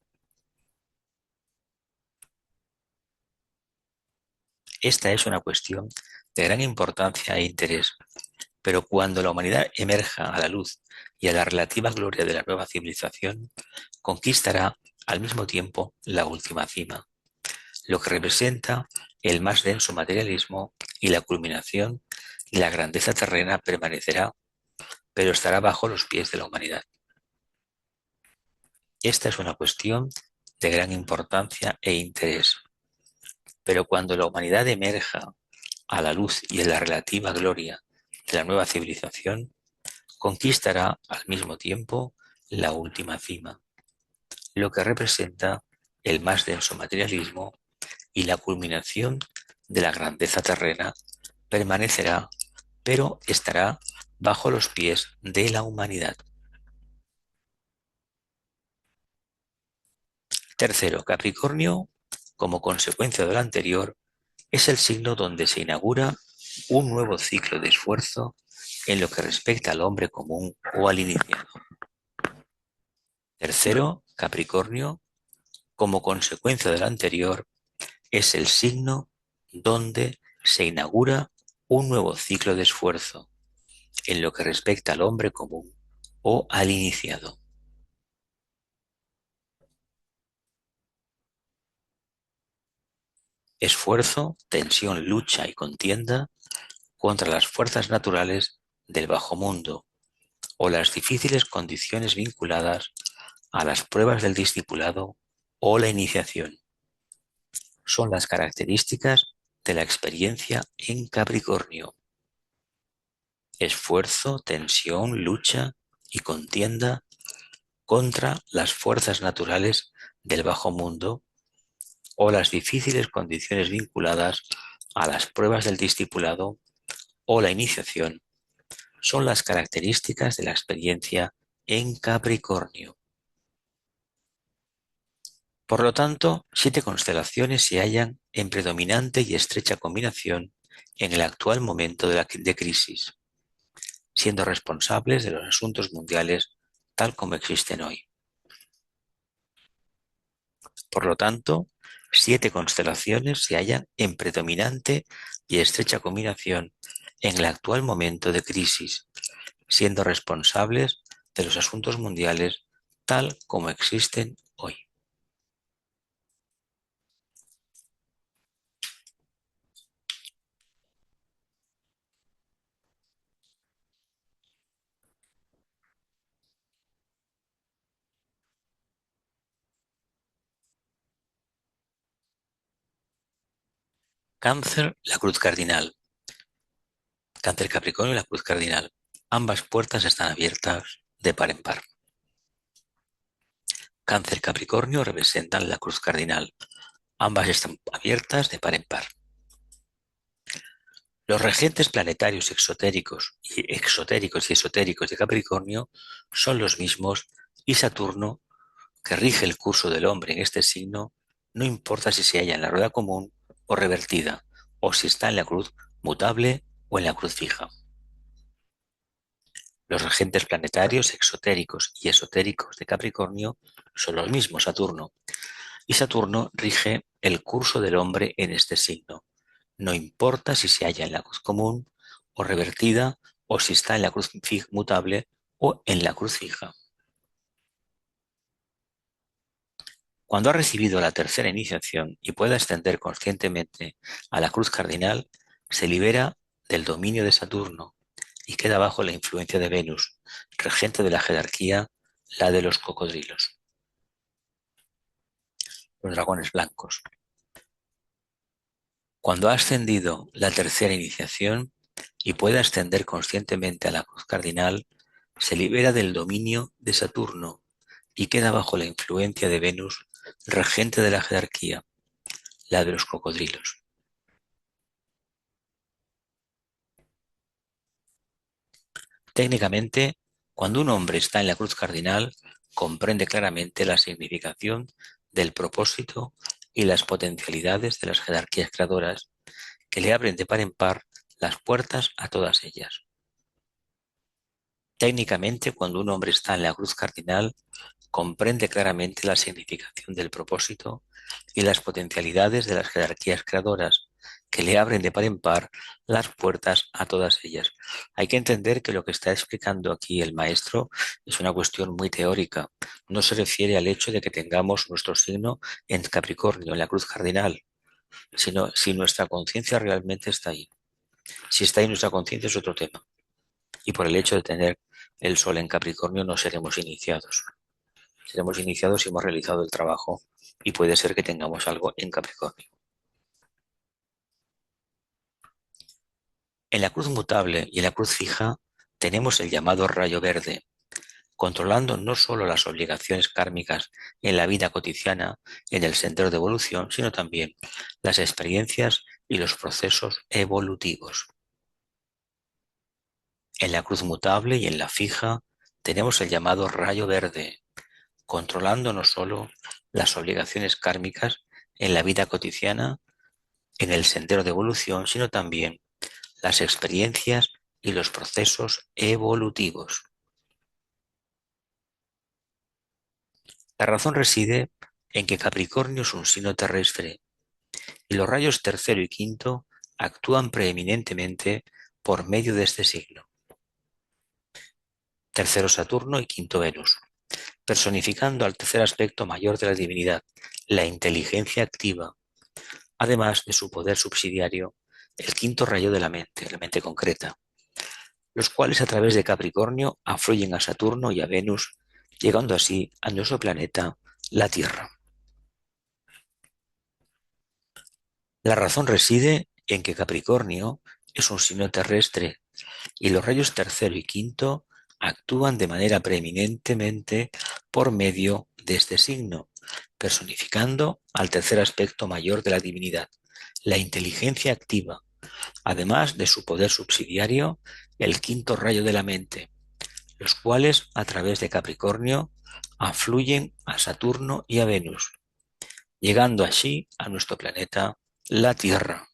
Esta es una cuestión de gran importancia e interés, pero cuando la humanidad emerja a la luz y a la relativa gloria de la nueva civilización, conquistará al mismo tiempo la última cima, lo que representa el más denso materialismo, y la culminación y la grandeza terrena permanecerá, pero estará bajo los pies de la humanidad. Esta es una cuestión de gran importancia e interés, pero cuando la humanidad emerja a la luz y en la relativa gloria de la nueva civilización, conquistará al mismo tiempo la última cima, lo que representa el más denso materialismo, y la culminación de la grandeza terrena permanecerá, pero estará bajo los pies de la humanidad. Tercero, Capricornio, como consecuencia de lo anterior, es el signo donde se inaugura un nuevo ciclo de esfuerzo en lo que respecta al hombre común o al iniciado. Tercero, Capricornio, como consecuencia de lo anterior, es el signo donde se inaugura un nuevo ciclo de esfuerzo en lo que respecta al hombre común o al iniciado. Esfuerzo, tensión, lucha y contienda contra las fuerzas naturales del bajo mundo o las difíciles condiciones vinculadas a las pruebas del discipulado o la iniciación. Son las características de la experiencia en Capricornio. Esfuerzo, tensión, lucha y contienda contra las fuerzas naturales del bajo mundo o las difíciles condiciones vinculadas a las pruebas del discipulado o la iniciación son las características de la experiencia en Capricornio. Por lo tanto, 7 constelaciones se hallan en predominante y estrecha combinación en el actual momento de crisis, siendo responsables de los asuntos mundiales tal como existen hoy. Por lo tanto, 7 constelaciones se hallan en predominante y estrecha combinación en el actual momento de crisis, siendo responsables de los asuntos mundiales tal como existen hoy. Cáncer, la cruz cardinal. Cáncer Capricornio y la cruz cardinal. Ambas puertas están abiertas de par en par. Cáncer Capricornio representan la cruz cardinal. Ambas están abiertas de par en par. Los regentes planetarios exotéricos y esotéricos de Capricornio son los mismos y Saturno, que rige el curso del hombre en este signo, no importa si se halla en la rueda común o revertida, o si está en la cruz mutable o en la cruz fija. Los regentes planetarios exotéricos y esotéricos de Capricornio son los mismos, Saturno, y Saturno rige el curso del hombre en este signo. No importa si se halla en la cruz común o revertida, o si está en la cruz mutable o en la cruz fija. Cuando ha recibido la tercera iniciación y pueda ascender conscientemente a la cruz cardinal, se libera del dominio de Saturno y queda bajo la influencia de Venus, regente de la jerarquía, la de los cocodrilos, los dragones blancos. Cuando ha ascendido la tercera iniciación y puede ascender conscientemente a la cruz cardinal, se libera del dominio de Saturno y queda bajo la influencia de Venus, regente de la jerarquía, la de los cocodrilos. Técnicamente, cuando un hombre está en la cruz cardinal, comprende claramente la significación del propósito y las potencialidades de las jerarquías creadoras que le abren de par en par las puertas a todas ellas. Técnicamente, cuando un hombre está en la cruz cardinal, comprende claramente la significación del propósito y las potencialidades de las jerarquías creadoras que le abren de par en par las puertas a todas ellas. Hay que entender que lo que está explicando aquí el maestro es una cuestión muy teórica. No se refiere al hecho de que tengamos nuestro signo en Capricornio, en la cruz cardinal, sino si nuestra conciencia realmente está ahí. Si está ahí nuestra conciencia es otro tema. Y por el hecho de tener el sol en Capricornio no seremos iniciados. Seremos iniciados si hemos realizado el trabajo y puede ser que tengamos algo en Capricornio. En la cruz mutable y en la cruz fija tenemos el llamado rayo verde, controlando no solo las obligaciones kármicas en la vida cotidiana, en el sendero de evolución, sino también las experiencias y los procesos evolutivos. En la cruz mutable y en la fija tenemos el llamado rayo verde, controlando no solo las obligaciones kármicas en la vida cotidiana, en el sendero de evolución, sino también las experiencias y los procesos evolutivos. La razón reside en que Capricornio es un signo terrestre y los rayos tercero y quinto actúan preeminentemente por medio de este signo. Tercero Saturno y quinto Venus, personificando al tercer aspecto mayor de la divinidad, la inteligencia activa, además de su poder subsidiario, el quinto rayo de la mente concreta, los cuales a través de Capricornio afluyen a Saturno y a Venus, llegando así a nuestro planeta, la Tierra. La razón reside en que Capricornio es un signo terrestre y los rayos tercero y quinto actúan de manera preeminentemente por medio de este signo, personificando al tercer aspecto mayor de la divinidad, la inteligencia activa, además de su poder subsidiario, el quinto rayo de la mente, los cuales a través de Capricornio afluyen a Saturno y a Venus, llegando así a nuestro planeta, la Tierra.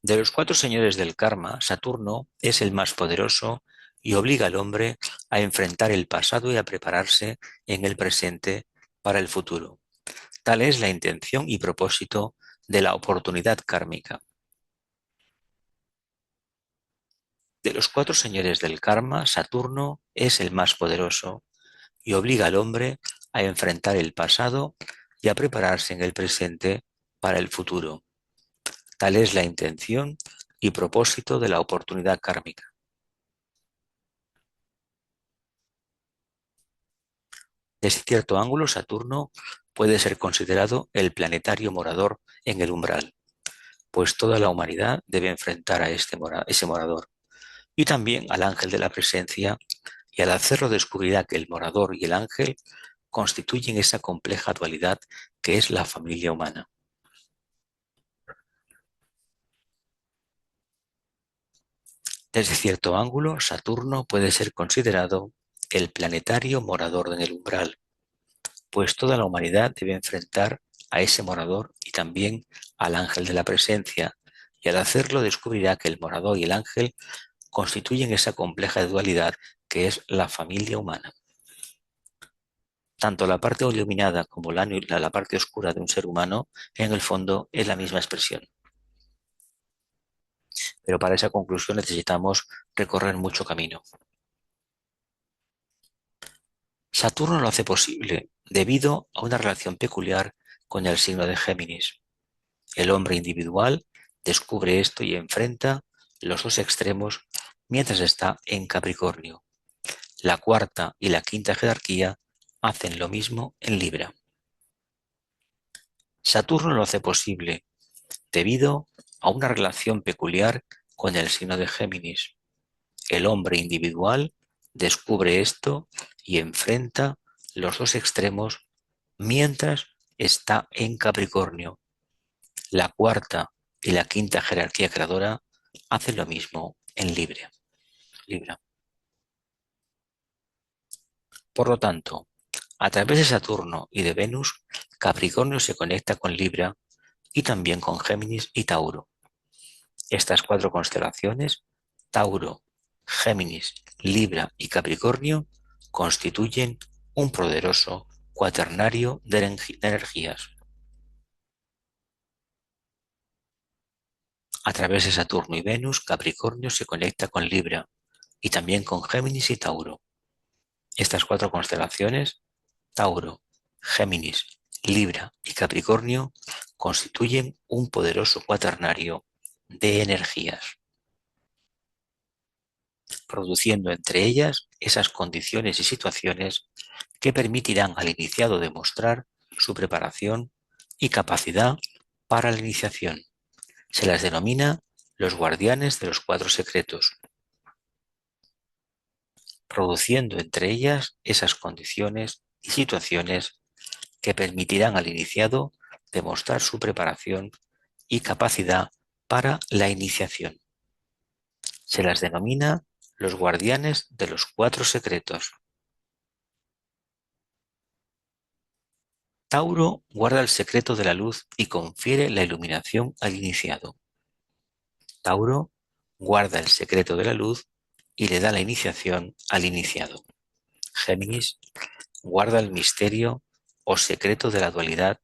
De los cuatro señores del karma, Saturno es el más poderoso y obliga al hombre a enfrentar el pasado y a prepararse en el presente para el futuro. Tal es la intención y propósito de la oportunidad kármica. De los cuatro señores del karma, Saturno es el más poderoso y obliga al hombre a enfrentar el pasado y a prepararse en el presente para el futuro. Tal es la intención y propósito de la oportunidad kármica. Desde cierto ángulo, Saturno puede ser considerado el planetario morador en el umbral, pues toda la humanidad debe enfrentar a ese morador, y también al ángel de la presencia, y al hacerlo descubrirá que el morador y el ángel constituyen esa compleja dualidad que es la familia humana. Desde cierto ángulo, Saturno puede ser considerado el planetario morador en el umbral, pues toda la humanidad debe enfrentar a ese morador y también al ángel de la presencia, y al hacerlo descubrirá que el morador y el ángel constituyen esa compleja dualidad que es la familia humana. Tanto la parte iluminada como la parte oscura de un ser humano, en el fondo, es la misma expresión. Pero para esa conclusión necesitamos recorrer mucho camino. Saturno lo hace posible debido a una relación peculiar con el signo de Géminis. El hombre individual descubre esto y enfrenta los dos extremos mientras está en Capricornio. La cuarta y la quinta jerarquía hacen lo mismo en Libra. Saturno lo hace posible debido a una relación peculiar con el signo de Géminis. El hombre individual descubre esto y enfrenta los dos extremos mientras está en Capricornio. La cuarta y la quinta jerarquía creadora hacen lo mismo en Libra. Por lo tanto, a través de Saturno y de Venus, Capricornio se conecta con Libra y también con Géminis y Tauro. Estas cuatro constelaciones, Tauro, Géminis, Libra y Capricornio, constituyen un poderoso cuaternario de energías. A través de Saturno y Venus, Capricornio se conecta con Libra y también con Géminis y Tauro. Estas cuatro constelaciones, Tauro, Géminis, Libra y Capricornio, constituyen un poderoso cuaternario de energías, produciendo entre ellas esas condiciones y situaciones que permitirán al iniciado demostrar su preparación y capacidad para la iniciación. Se las denomina los guardianes de los cuatro secretos, produciendo entre ellas esas condiciones y situaciones que permitirán al iniciado demostrar su preparación y capacidad para la iniciación. Se las denomina los guardianes de los cuatro secretos. Tauro guarda el secreto de la luz y confiere la iluminación al iniciado. Tauro guarda el secreto de la luz y le da la iniciación al iniciado. Géminis guarda el misterio o secreto de la dualidad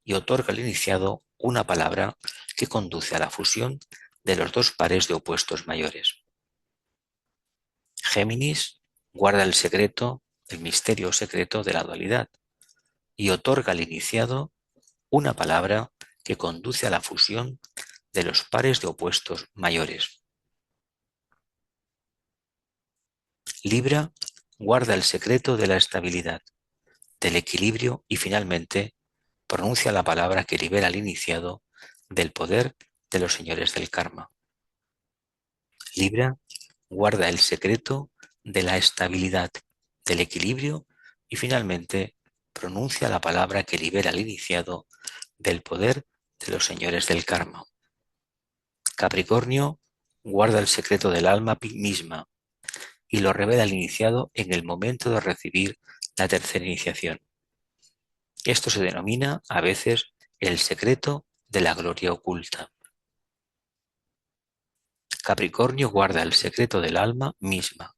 y otorga al iniciado una palabra que conduce a la fusión de los dos pares de opuestos mayores. Géminis guarda el secreto, el misterio o secreto de la dualidad y otorga al iniciado una palabra que conduce a la fusión de los pares de opuestos mayores. Libra guarda el secreto de la estabilidad, del equilibrio y finalmente pronuncia la palabra que libera al iniciado del poder de los señores del karma. Libra guarda el secreto de la estabilidad, del equilibrio y finalmente pronuncia la palabra que libera al iniciado del poder de los señores del karma. Capricornio guarda el secreto del alma misma y lo revela al iniciado en el momento de recibir la tercera iniciación. Esto se denomina a veces el secreto de la gloria oculta. Capricornio guarda el secreto del alma misma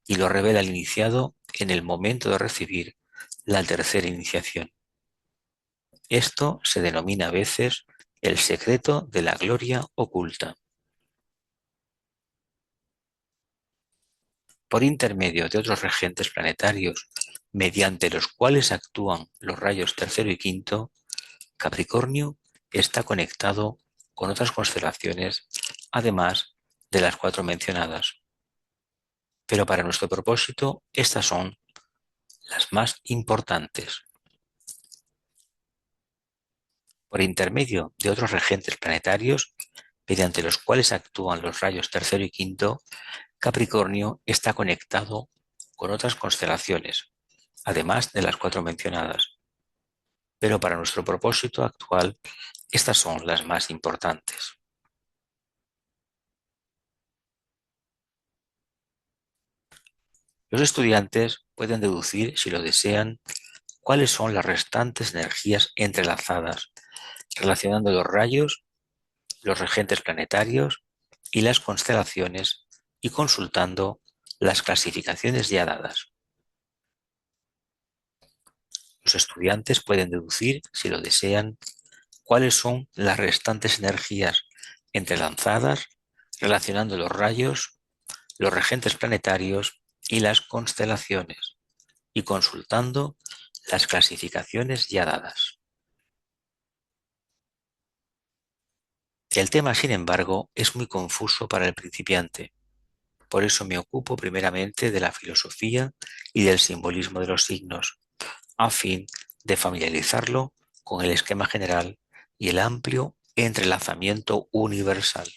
y lo revela al iniciado en el momento de recibir la tercera iniciación. Esto se denomina a veces el secreto de la gloria oculta. Por intermedio de otros regentes planetarios, mediante los cuales actúan los rayos tercero y quinto, Capricornio está conectado con otras constelaciones, además de las cuatro mencionadas. Pero para nuestro propósito, estas son las más importantes. Por intermedio de otros regentes planetarios, mediante los cuales actúan los rayos tercero y quinto, Capricornio está conectado con otras constelaciones, además de las 4 mencionadas. Pero para nuestro propósito actual, estas son las más importantes. Los estudiantes pueden deducir, si lo desean, cuáles son las restantes energías entrelazadas, relacionando los rayos, los regentes planetarios y las constelaciones y consultando las clasificaciones ya dadas. Los estudiantes pueden deducir, si lo desean, cuáles son las restantes energías entrelazadas, relacionando los rayos, los regentes planetarios y las constelaciones, y consultando las clasificaciones ya dadas. El tema, sin embargo, es muy confuso para el principiante. Por eso me ocupo primeramente de la filosofía y del simbolismo de los signos, a fin de familiarizarlo con el esquema general y el amplio entrelazamiento universal.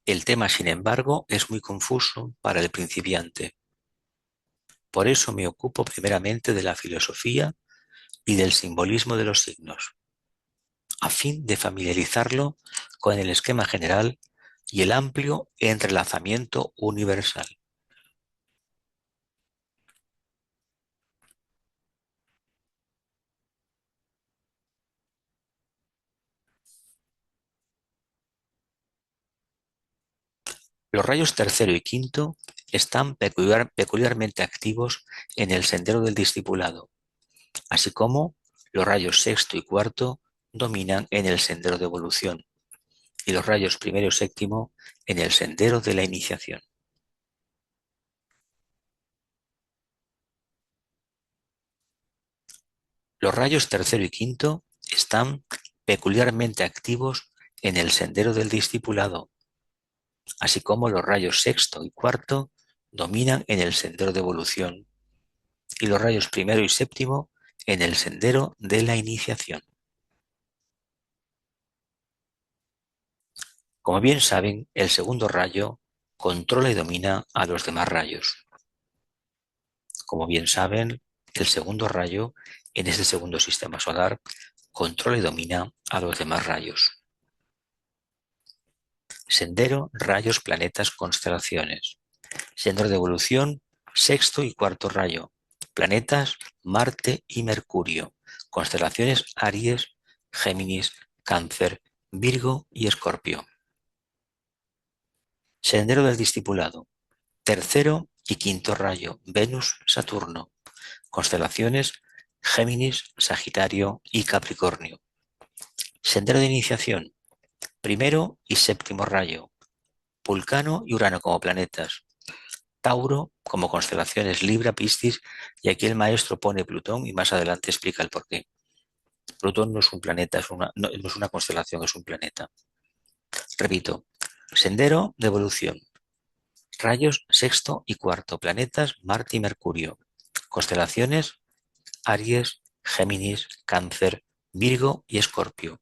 El tema, sin embargo, es muy confuso para el principiante. Por eso me ocupo primeramente de la filosofía y del simbolismo de los signos, a fin de familiarizarlo con el esquema general y el amplio entrelazamiento universal. Los rayos tercero y quinto están peculiarmente activos en el sendero del discipulado, así como los rayos sexto y cuarto dominan en el sendero de evolución y los rayos primero y séptimo en el sendero de la iniciación. Los rayos tercero y quinto están peculiarmente activos en el sendero del discipulado, así como los rayos sexto y cuarto dominan en el sendero de evolución y los rayos primero y séptimo en el sendero de la iniciación. Como bien saben, el segundo rayo controla y domina a los demás rayos. Como bien saben, el segundo rayo en este segundo sistema solar controla y domina a los demás rayos. Sendero, rayos, planetas, constelaciones. Sendero de evolución, sexto y cuarto rayo. Planetas, Marte y Mercurio. Constelaciones, Aries, Géminis, Cáncer, Virgo y Escorpio. Sendero del discipulado. Tercero y quinto rayo, Venus, Saturno. Constelaciones, Géminis, Sagitario y Capricornio. Sendero de iniciación. Primero y séptimo rayo, Vulcano y Urano como planetas. Tauro como constelaciones, Libra, Piscis, y aquí el maestro pone Plutón y más adelante explica el porqué. Plutón no es un planeta, no es una constelación, es un planeta. Repito, sendero de evolución, rayos sexto y cuarto, planetas Marte y Mercurio, constelaciones Aries, Géminis, Cáncer, Virgo y Escorpio.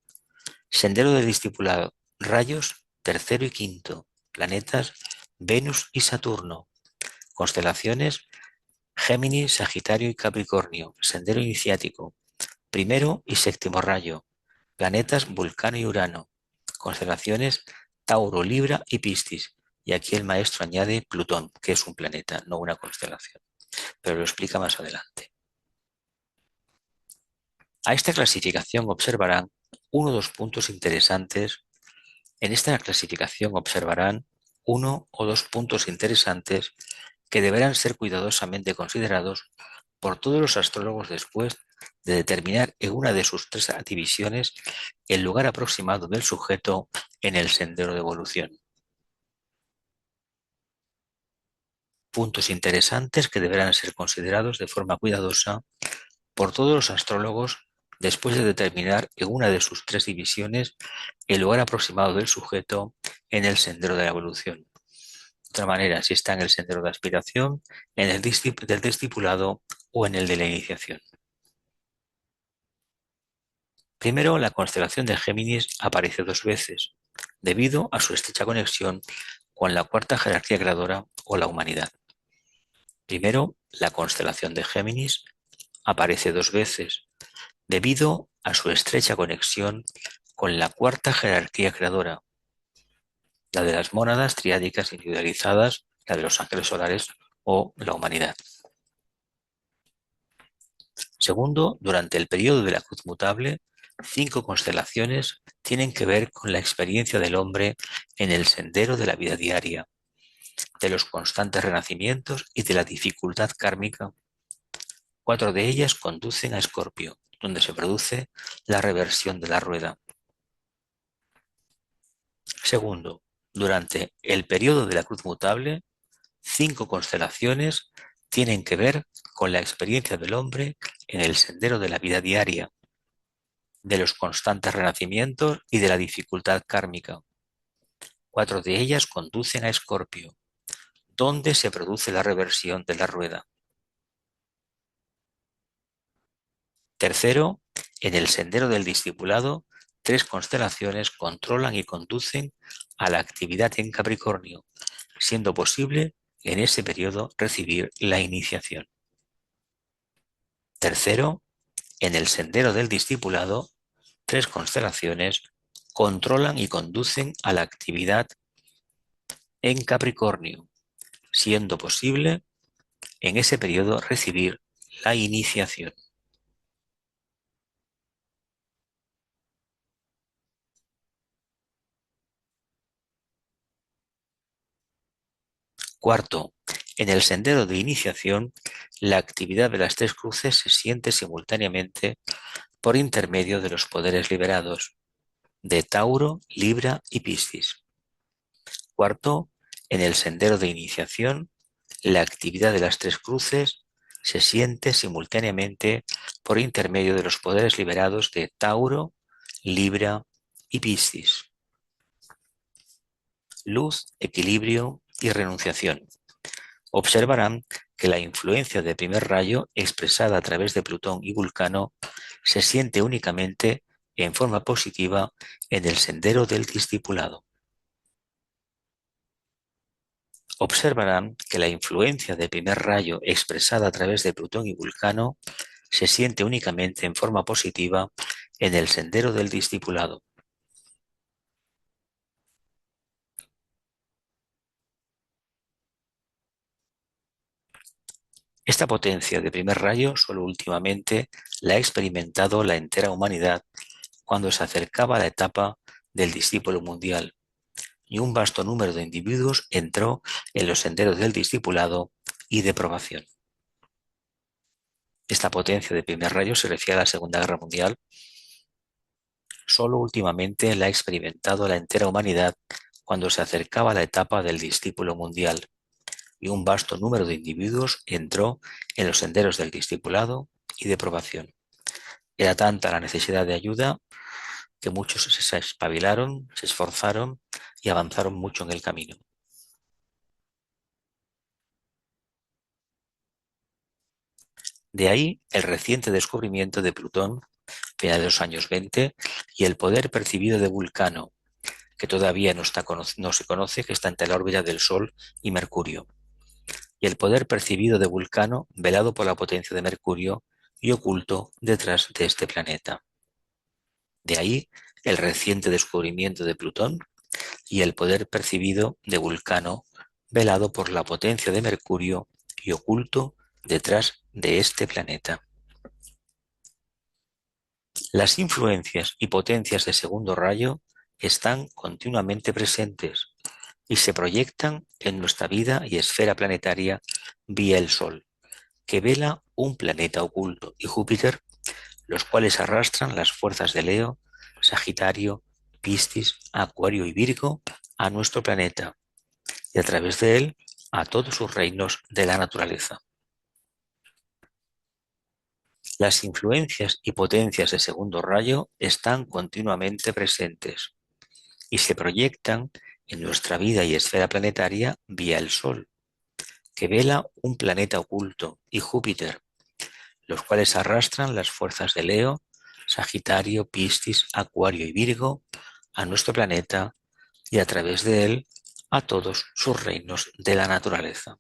Sendero del discipulado, rayos tercero y quinto, planetas Venus y Saturno, constelaciones Géminis, Sagitario y Capricornio, sendero iniciático, primero y séptimo rayo, planetas Vulcano y Urano, constelaciones Tauro, Libra y Piscis. Y aquí el maestro añade Plutón, que es un planeta, no una constelación, pero lo explica más adelante. A esta clasificación observarán uno o dos puntos interesantes. En esta clasificación observarán uno o dos puntos interesantes que deberán ser cuidadosamente considerados por todos los astrólogos después de determinar en una de sus 3 divisiones el lugar aproximado del sujeto en el sendero de evolución. Puntos interesantes que deberán ser considerados de forma cuidadosa por todos los astrólogos después de determinar en una de sus tres divisiones el lugar aproximado del sujeto en el sendero de la evolución. De otra manera, si está en el sendero de aspiración, en el del discipulado o en el de la iniciación. Primero, la constelación de Géminis aparece dos veces, debido a su estrecha conexión con la cuarta jerarquía creadora o la humanidad. Primero, la constelación de Géminis aparece dos veces, debido a su estrecha conexión con la cuarta jerarquía creadora, la de las mónadas triádicas individualizadas, la de los ángeles solares o la humanidad. Segundo, durante el periodo de la cruz mutable, 5 constelaciones tienen que ver con la experiencia del hombre en el sendero de la vida diaria, de los constantes renacimientos y de la dificultad kármica. 4 de ellas conducen a Escorpio, donde se produce la reversión de la rueda. Segundo, durante el periodo de la cruz mutable, 5 constelaciones tienen que ver con la experiencia del hombre en el sendero de la vida diaria, de los constantes renacimientos y de la dificultad kármica. 4 de ellas conducen a Escorpio, donde se produce la reversión de la rueda. Tercero, en el sendero del discipulado, 3 constelaciones controlan y conducen a la actividad en Capricornio, siendo posible en ese periodo recibir la iniciación. Tercero, en el sendero del discipulado, 3 constelaciones controlan y conducen a la actividad en Capricornio, siendo posible en ese periodo recibir la iniciación. Cuarto, en el sendero de iniciación, la actividad de las 3 cruces se siente simultáneamente por intermedio de los poderes liberados de Tauro, Libra y Piscis. Cuarto, en el sendero de iniciación, la actividad de las 3 cruces se siente simultáneamente por intermedio de los poderes liberados de Tauro, Libra y Piscis. Luz, equilibrio y renunciación. Observarán que la influencia de primer rayo expresada a través de Plutón y Vulcano se siente únicamente en forma positiva en el sendero del discipulado. Observarán que la influencia de primer rayo expresada a través de Plutón y Vulcano se siente únicamente en forma positiva en el sendero del discipulado. Esta potencia de primer rayo solo últimamente la ha experimentado la entera humanidad cuando se acercaba a la etapa del discípulo mundial, y un vasto número de individuos entró en los senderos del discipulado y de probación. Esta potencia de primer rayo se refiere a la Segunda Guerra Mundial. Solo últimamente la ha experimentado la entera humanidad cuando se acercaba a la etapa del discípulo mundial, y un vasto número de individuos entró en los senderos del discipulado y de probación. Era tanta la necesidad de ayuda que muchos se espabilaron, se esforzaron y avanzaron mucho en el camino. De ahí el reciente descubrimiento de Plutón, finales de los años 20, y el poder percibido de Vulcano, que todavía no se conoce, que está entre la órbita del Sol y Mercurio, y el poder percibido de Vulcano, velado por la potencia de Mercurio y oculto detrás de este planeta. De ahí el reciente descubrimiento de Plutón y el poder percibido de Vulcano, velado por la potencia de Mercurio y oculto detrás de este planeta. Las influencias y potencias de segundo rayo están continuamente presentes y se proyectan en nuestra vida y esfera planetaria vía el Sol, que vela un planeta oculto, y Júpiter, los cuales arrastran las fuerzas de Leo, Sagitario, Piscis, Acuario y Virgo a nuestro planeta, y a través de él a todos sus reinos de la naturaleza. Las influencias y potencias de segundo rayo están continuamente presentes y se proyectan en nuestra vida y esfera planetaria vía el Sol, que vela un planeta oculto, y Júpiter, los cuales arrastran las fuerzas de Leo, Sagitario, Piscis, Acuario y Virgo a nuestro planeta y a través de él a todos sus reinos de la naturaleza.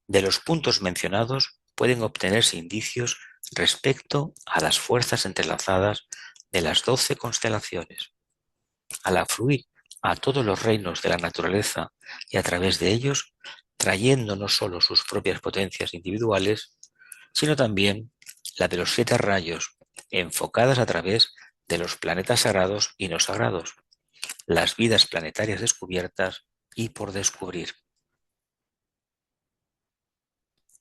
De los puntos mencionados pueden obtenerse indicios respecto a las fuerzas entrelazadas de las 12 constelaciones. Al afluir a todos los reinos de la naturaleza y a través de ellos, trayendo no solo sus propias potencias individuales, sino también la de los 7 rayos, enfocadas a través de los planetas sagrados y no sagrados, las vidas planetarias descubiertas y por descubrir.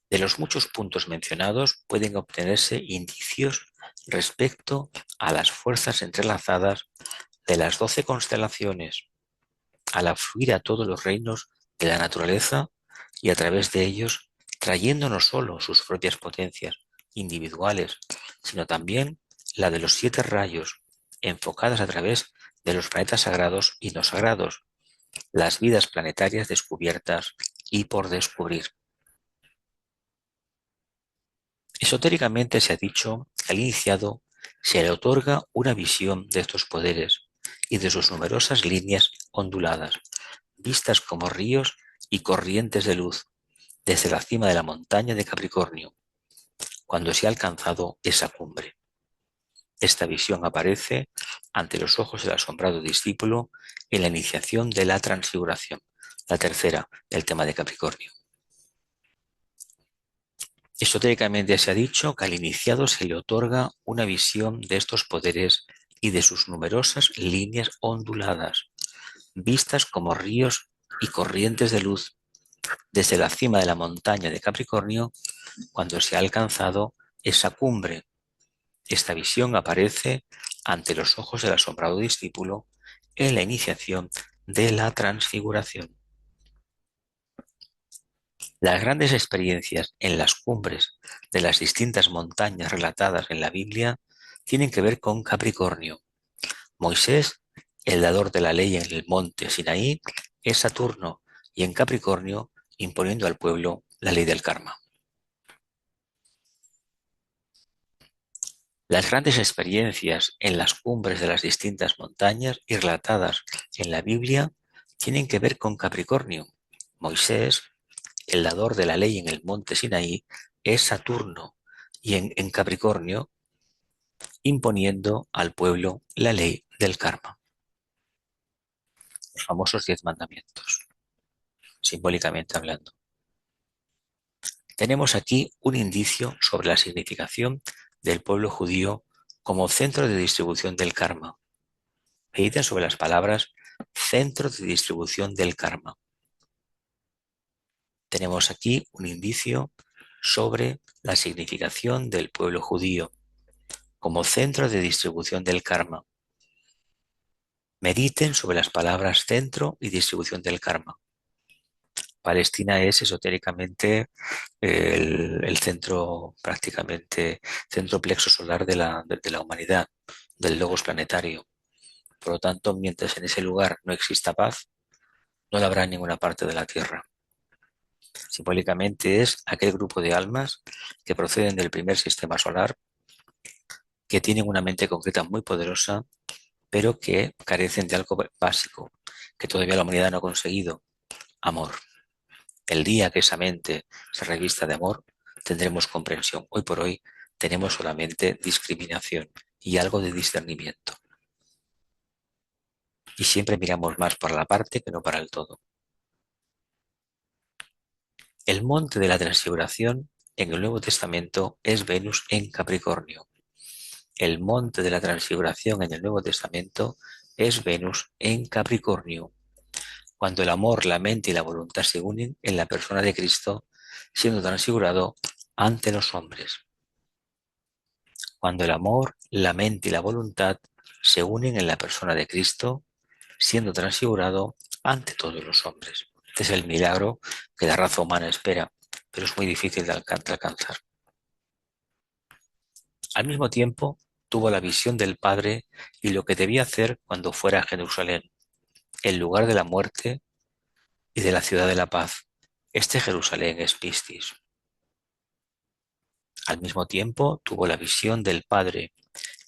De los muchos puntos mencionados pueden obtenerse indicios respecto a las fuerzas entrelazadas de las 12 constelaciones, al afluir a todos los reinos de la naturaleza y a través de ellos trayendo no solo sus propias potencias individuales, sino también la de los 7 rayos, enfocadas a través de los planetas sagrados y no sagrados, las vidas planetarias descubiertas y por descubrir. Esotéricamente se ha dicho que al iniciado se le otorga una visión de estos poderes y de sus numerosas líneas onduladas, vistas como ríos y corrientes de luz desde la cima de la montaña de Capricornio, cuando se ha alcanzado esa cumbre. Esta visión aparece ante los ojos del asombrado discípulo en la iniciación de la transfiguración, la tercera del tema de Capricornio. Esotéricamente se ha dicho que al iniciado se le otorga una visión de estos poderes y de sus numerosas líneas onduladas, vistas como ríos y corrientes de luz desde la cima de la montaña de Capricornio cuando se ha alcanzado esa cumbre. Esta visión aparece ante los ojos del asombrado discípulo en la iniciación de la transfiguración. Las grandes experiencias en las cumbres de las distintas montañas relatadas en la Biblia tienen que ver con Capricornio. Moisés, el dador de la ley en el monte Sinaí, es Saturno, y en Capricornio imponiendo al pueblo la ley del karma. Las grandes experiencias en las cumbres de las distintas montañas y relatadas en la Biblia tienen que ver con Capricornio. Moisés, el dador de la ley en el monte Sinaí, es Saturno, y en Capricornio imponiendo al pueblo la ley del karma. Los famosos 10 mandamientos, simbólicamente hablando. Tenemos aquí un indicio sobre la significación del pueblo judío como centro de distribución del karma. Mediten sobre las palabras centro de distribución del karma. Tenemos aquí un indicio sobre la significación del pueblo judío como centro de distribución del karma. Mediten sobre las palabras centro y distribución del karma. Palestina es esotéricamente el centro, prácticamente, centro plexo solar de la humanidad, del logos planetario. Por lo tanto, mientras en ese lugar no exista paz, no la habrá en ninguna parte de la Tierra. Simbólicamente es aquel grupo de almas que proceden del primer sistema solar, que tienen una mente concreta muy poderosa, pero que carecen de algo básico, que todavía la humanidad no ha conseguido: amor. El día que esa mente se revista de amor, tendremos comprensión. Hoy por hoy tenemos solamente discriminación y algo de discernimiento. Y siempre miramos más para la parte que no para el todo. El monte de la transfiguración en el Nuevo Testamento es Venus en Capricornio. El monte de la transfiguración en el Nuevo Testamento es Venus en Capricornio, cuando el amor, la mente y la voluntad se unen en la persona de Cristo, siendo transfigurado ante los hombres. Cuando el amor, la mente y la voluntad se unen en la persona de Cristo, siendo transfigurado ante todos los hombres. Este es el milagro que la raza humana espera, pero es muy difícil de alcanzar. Al mismo tiempo, tuvo la visión del Padre y lo que debía hacer cuando fuera a Jerusalén, el lugar de la muerte y de la ciudad de la paz. Este Jerusalén es Pistis. Al mismo tiempo, tuvo la visión del Padre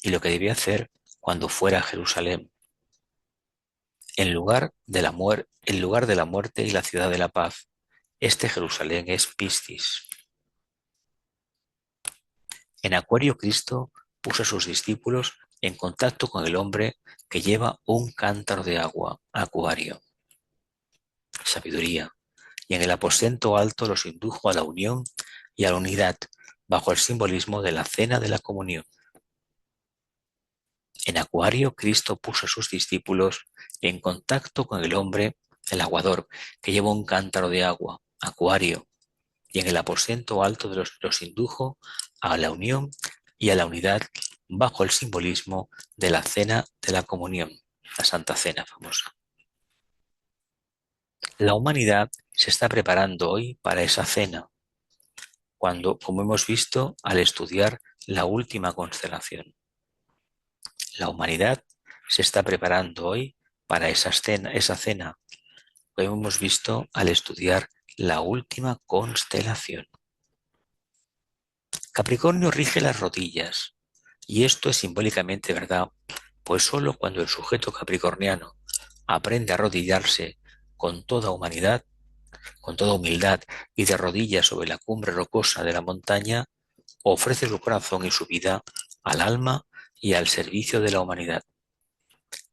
y lo que debía hacer cuando fuera a Jerusalén, el lugar de la muerte y la ciudad de la paz. Este Jerusalén es Pistis. En Acuario, Cristo puso a sus discípulos en contacto con el hombre que lleva un cántaro de agua, Acuario, sabiduría, y en el aposento alto los indujo a la unión y a la unidad, bajo el simbolismo de la cena de la comunión. En Acuario, Cristo puso a sus discípulos en contacto con el hombre, el aguador, que lleva un cántaro de agua, Acuario, y en el aposento alto de los indujo a la unión y a la unidad bajo el simbolismo de la cena de la comunión, la Santa Cena famosa. La humanidad se está preparando hoy para esa cena, cuando, como hemos visto al estudiar la última constelación. La humanidad se está preparando hoy para esa cena, como hemos visto al estudiar la última constelación. Capricornio rige las rodillas, y esto es simbólicamente verdad, pues sólo cuando el sujeto capricorniano aprende a arrodillarse con toda humanidad, con toda humildad y de rodillas sobre la cumbre rocosa de la montaña, ofrece su corazón y su vida al alma y al servicio de la humanidad.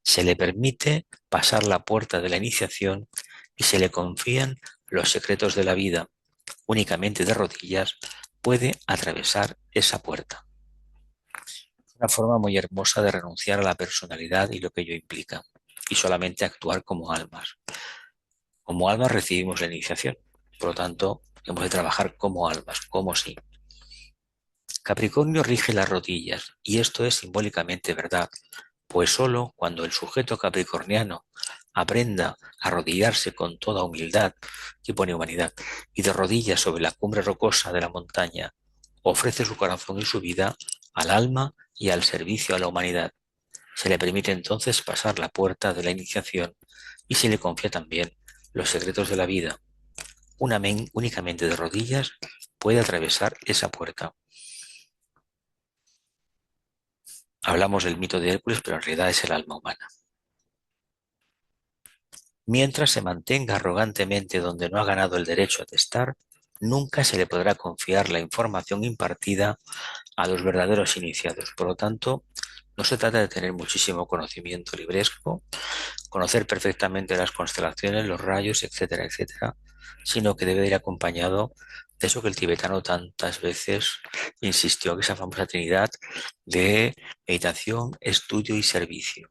Se le permite pasar la puerta de la iniciación y se le confían los secretos de la vida. Únicamente de rodillas puede atravesar esa puerta. Una forma muy hermosa de renunciar a la personalidad y lo que ello implica, y solamente actuar como almas. Como almas recibimos la iniciación, por lo tanto, hemos de trabajar como almas, como sí. Capricornio rige las rodillas, y esto es simbólicamente verdad, pues sólo cuando el sujeto capricorniano aprenda a arrodillarse con toda humildad, que pone humanidad, y de rodillas sobre la cumbre rocosa de la montaña, ofrece su corazón y su vida al alma y al servicio a la humanidad. Se le permite entonces pasar la puerta de la iniciación y se le confía también los secretos de la vida. Únicamente de rodillas puede atravesar esa puerta. Hablamos del mito de Hércules, pero en realidad es el alma humana. Mientras se mantenga arrogantemente donde no ha ganado el derecho de estar, nunca se le podrá confiar la información impartida a los verdaderos iniciados. Por lo tanto, no se trata de tener muchísimo conocimiento libresco, conocer perfectamente las constelaciones, los rayos, etcétera, etcétera, sino que debe ir acompañado de eso que el tibetano tantas veces insistió, que esa famosa trinidad de meditación, estudio y servicio.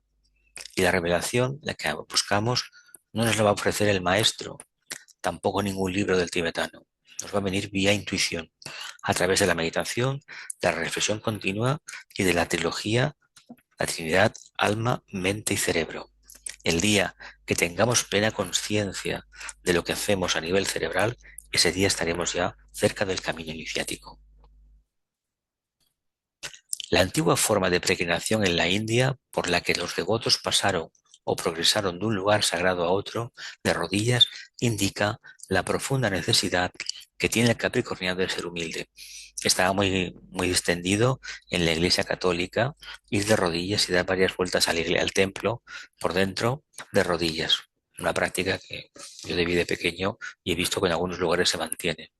Y la revelación, la que buscamos, no nos la va a ofrecer el maestro, tampoco ningún libro del tibetano. Nos va a venir vía intuición, a través de la meditación, de la reflexión continua y de la trilogía, la Trinidad, alma, mente y cerebro. El día que tengamos plena conciencia de lo que hacemos a nivel cerebral, ese día estaremos ya cerca del camino iniciático. La antigua forma de peregrinación en la India, por la que los devotos pasaron o progresaron de un lugar sagrado a otro de rodillas, indica la profunda necesidad que tiene el capricorniano de ser humilde. Estaba muy extendido en la Iglesia Católica, ir de rodillas y dar varias vueltas al templo por dentro de rodillas. Una práctica que yo debí de pequeño y he visto que en algunos lugares se mantiene.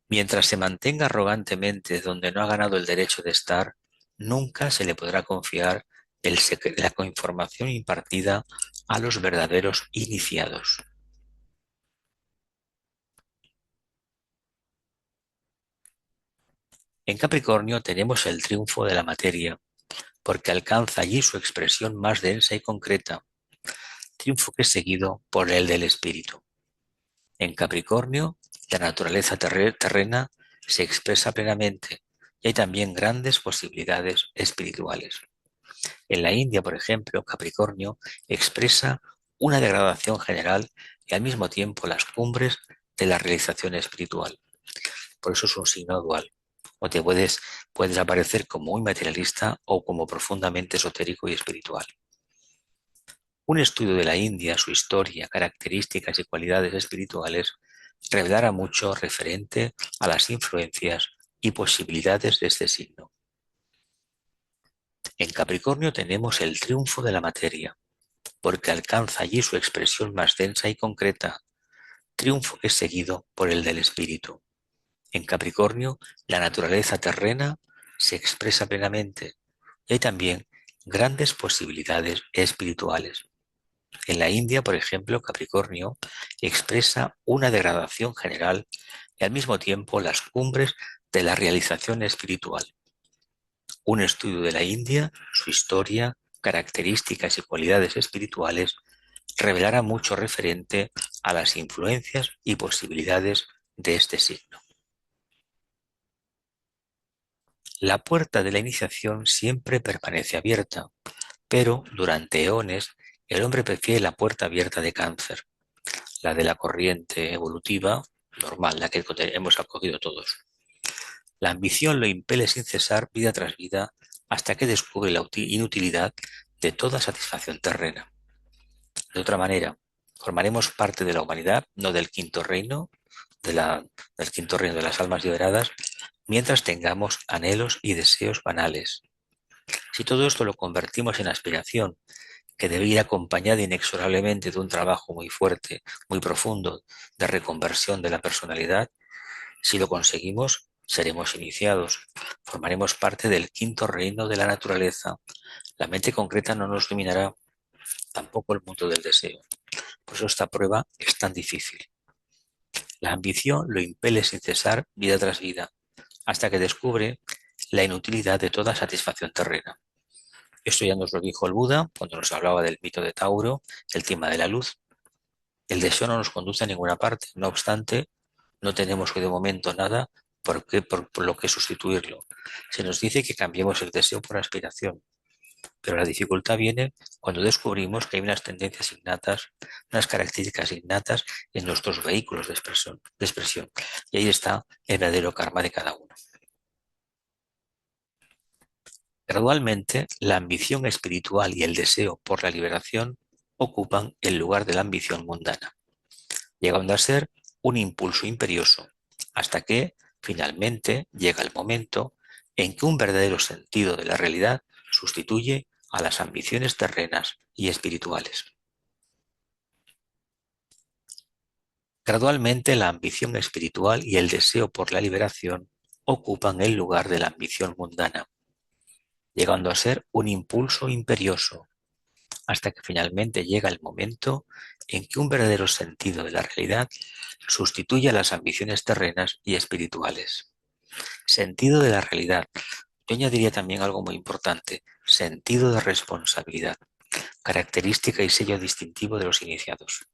Mientras se mantenga arrogantemente donde no ha ganado el derecho de estar, nunca se le podrá confiar la información impartida a los verdaderos iniciados. En Capricornio tenemos el triunfo de la materia, porque alcanza allí su expresión más densa y concreta, triunfo que es seguido por el del espíritu. En Capricornio, la naturaleza terrena se expresa plenamente y hay también grandes posibilidades espirituales. En la India, por ejemplo, Capricornio expresa una degradación general y al mismo tiempo las cumbres de la realización espiritual. Por eso es un signo dual. O puedes aparecer como muy materialista o como profundamente esotérico y espiritual. Un estudio de la India, su historia, características y cualidades espirituales revelará mucho referente a las influencias y posibilidades de este signo. En Capricornio tenemos el triunfo de la materia, porque alcanza allí su expresión más densa y concreta, triunfo que es seguido por el del espíritu. En Capricornio, la naturaleza terrena se expresa plenamente y hay también grandes posibilidades espirituales. En la India, por ejemplo, Capricornio expresa una degradación general y al mismo tiempo las cumbres de la realización espiritual. Un estudio de la India, su historia, características y cualidades espirituales revelará mucho referente a las influencias y posibilidades de este signo. La puerta de la iniciación siempre permanece abierta, pero durante eones el hombre prefiere la puerta abierta de Cáncer, la de la corriente evolutiva normal, la que hemos acogido todos. La ambición lo impele sin cesar vida tras vida hasta que descubre la inutilidad de toda satisfacción terrena. De otra manera, formaremos parte de la humanidad, no del quinto reino, del quinto reino de las almas liberadas, mientras tengamos anhelos y deseos banales. Si todo esto lo convertimos en aspiración, que debe ir acompañada inexorablemente de un trabajo muy fuerte, muy profundo, de reconversión de la personalidad, si lo conseguimos, seremos iniciados, formaremos parte del quinto reino de la naturaleza. La mente concreta no nos dominará, tampoco el mundo del deseo. Por eso esta prueba es tan difícil. La ambición lo impele sin cesar vida tras vida, hasta que descubre la inutilidad de toda satisfacción terrena. Esto ya nos lo dijo el Buda cuando nos hablaba del mito de Tauro, el tema de la luz. El deseo no nos conduce a ninguna parte, no obstante, no tenemos hoy de momento nada por lo que sustituirlo. Se nos dice que cambiemos el deseo por aspiración, pero la dificultad viene cuando descubrimos que hay unas tendencias innatas, unas características innatas en nuestros vehículos de expresión. Y ahí está el verdadero karma de cada uno. Gradualmente, la ambición espiritual y el deseo por la liberación ocupan el lugar de la ambición mundana, llegando a ser un impulso imperioso, hasta que, finalmente, llega el momento en que un verdadero sentido de la realidad sustituye a las ambiciones terrenas y espirituales. Gradualmente, la ambición espiritual y el deseo por la liberación ocupan el lugar de la ambición mundana, llegando a ser un impulso imperioso, hasta que finalmente llega el momento en que un verdadero sentido de la realidad sustituye a las ambiciones terrenas y espirituales. Sentido de la realidad. Yo añadiría también algo muy importante, sentido de responsabilidad, característica y sello distintivo de los iniciados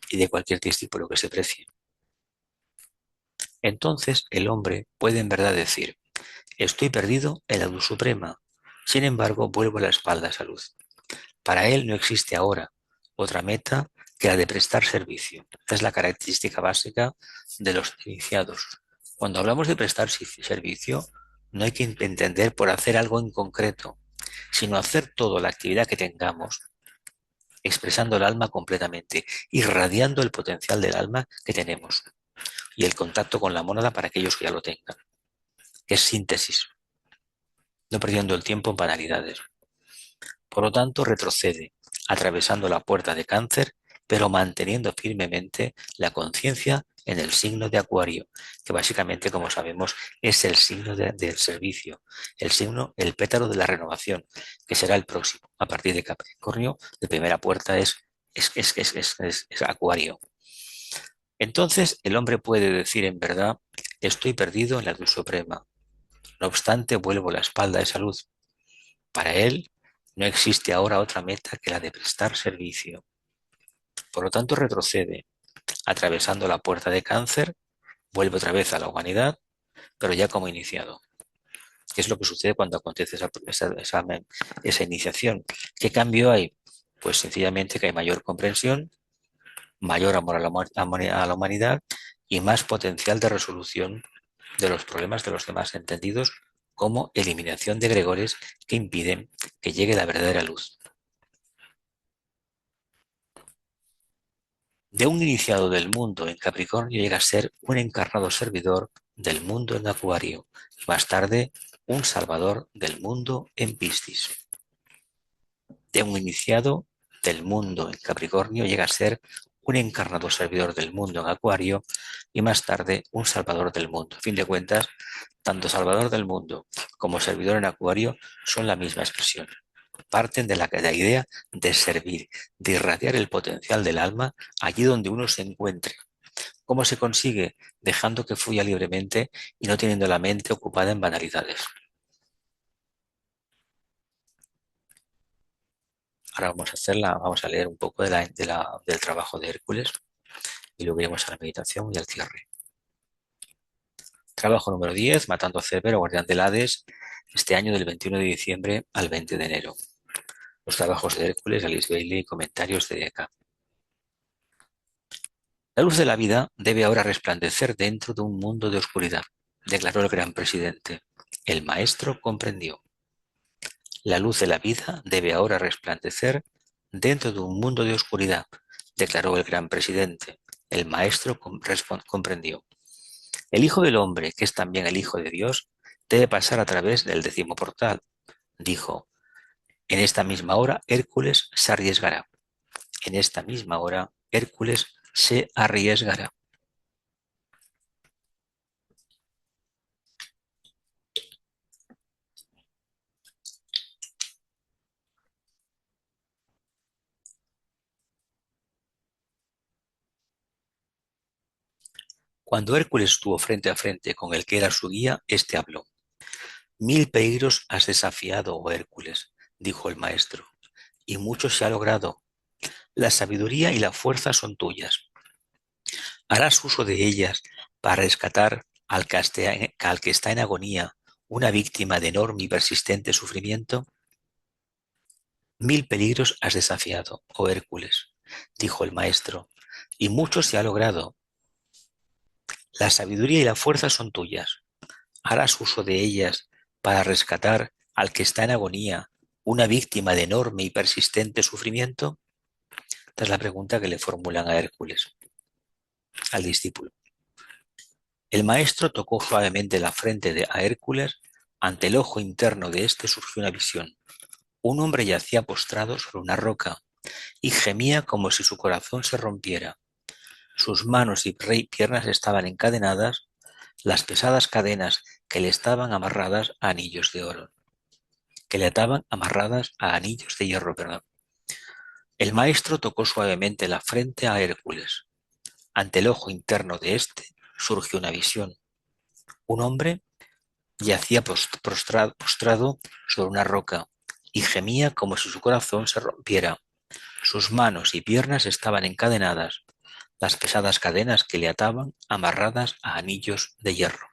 y de cualquier discípulo que se precie. Entonces el hombre puede en verdad decir, estoy perdido en la luz suprema, sin embargo vuelvo la espalda a esa luz. Para él no existe ahora otra meta que la de prestar servicio. Esta es la característica básica de los iniciados. Cuando hablamos de prestar servicio, no hay que entender por hacer algo en concreto, sino hacer toda la actividad que tengamos, expresando el alma completamente, irradiando el potencial del alma que tenemos y el contacto con la mónada para aquellos que ya lo tengan, que es síntesis, no perdiendo el tiempo en banalidades. Por lo tanto, retrocede, atravesando la puerta de Cáncer, pero manteniendo firmemente la conciencia en el signo de Acuario, que básicamente, como sabemos, es el signo del servicio, el signo, el pétalo de la renovación, que será el próximo. A partir de Capricornio, la primera puerta es Acuario. Entonces, el hombre puede decir en verdad, estoy perdido en la luz suprema. No obstante, vuelvo la espalda a esa luz. Para él, no existe ahora otra meta que la de prestar servicio. Por lo tanto, retrocede, atravesando la puerta de Cáncer, vuelve otra vez a la humanidad, pero ya como iniciado. ¿Qué es lo que sucede cuando acontece esa iniciación? ¿Qué cambio hay? Pues sencillamente que hay mayor comprensión, mayor amor a la humanidad y más potencial de resolución de los problemas de los demás entendidos como eliminación de egregores que impiden que llegue la verdadera luz. De un iniciado del mundo en Capricornio llega a ser un encarnado servidor del mundo en Acuario y más tarde un salvador del mundo en Piscis. De un iniciado del mundo en Capricornio llega a ser un encarnado servidor del mundo en Acuario y más tarde un salvador del mundo. A fin de cuentas, tanto salvador del mundo como servidor en Acuario son la misma expresión. Parten de la idea de servir, de irradiar el potencial del alma allí donde uno se encuentre. ¿Cómo se consigue? Dejando que fluya libremente y no teniendo la mente ocupada en banalidades. Ahora vamos a leer un poco del trabajo de Hércules y luego iremos a la meditación y al cierre. Trabajo número 10, matando a Cébero, guardián del Hades, este año del 21 de diciembre al 20 de enero. Los trabajos de Hércules, Alice Bailey y comentarios de Eka. La luz de la vida debe ahora resplandecer dentro de un mundo de oscuridad, declaró el gran presidente. El maestro comprendió. La luz de la vida debe ahora resplandecer dentro de un mundo de oscuridad, declaró el gran presidente. El maestro comprendió. El Hijo del Hombre, que es también el Hijo de Dios, debe pasar a través del 10º portal, dijo. En esta misma hora Hércules se arriesgará. En esta misma hora Hércules se arriesgará. Cuando Hércules estuvo frente a frente con el que era su guía, éste habló. 1000 peligros has desafiado, oh Hércules, dijo el maestro, y mucho se ha logrado. La sabiduría y la fuerza son tuyas. ¿Harás uso de ellas para rescatar al que está en agonía, una víctima de enorme y persistente sufrimiento? 1000 peligros has desafiado, oh Hércules, dijo el maestro, y mucho se ha logrado. La sabiduría y la fuerza son tuyas. ¿Harás uso de ellas para rescatar al que está en agonía, una víctima de enorme y persistente sufrimiento? Esta es la pregunta que le formulan a Hércules, al discípulo. El maestro tocó suavemente la frente a Hércules. Ante el ojo interno de éste surgió una visión. Un hombre yacía postrado sobre una roca y gemía como si su corazón se rompiera. Sus manos y piernas estaban encadenadas, las pesadas cadenas que le estaban amarradas a anillos de oro, que le ataban amarradas a anillos de hierro, perdón. El maestro tocó suavemente la frente a Hércules. Ante el ojo interno de éste surgió una visión. Un hombre yacía postrado sobre una roca y gemía como si su corazón se rompiera. Sus manos y piernas estaban encadenadas, las pesadas cadenas que le ataban amarradas a anillos de hierro.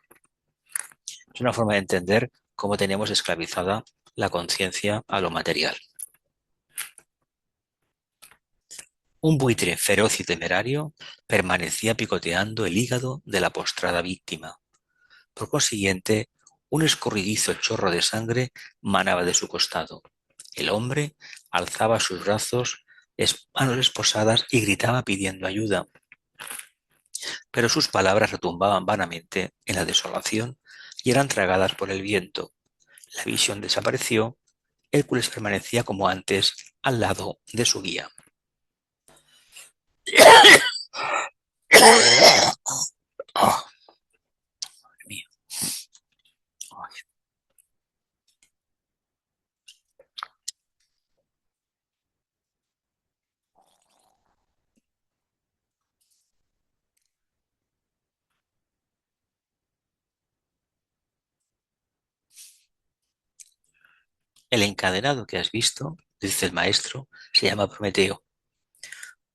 Es una forma de entender cómo tenemos esclavizada la conciencia a lo material. Un buitre feroz y temerario permanecía picoteando el hígado de la postrada víctima. Por consiguiente, un escurridizo chorro de sangre manaba de su costado. El hombre alzaba sus brazos, manos esposadas y gritaba pidiendo ayuda. Pero sus palabras retumbaban vanamente en la desolación y eran tragadas por el viento. La visión desapareció. Hércules permanecía como antes al lado de su guía. Oh, madre mía. Ay. El encadenado que has visto, dice el maestro, se llama Prometeo.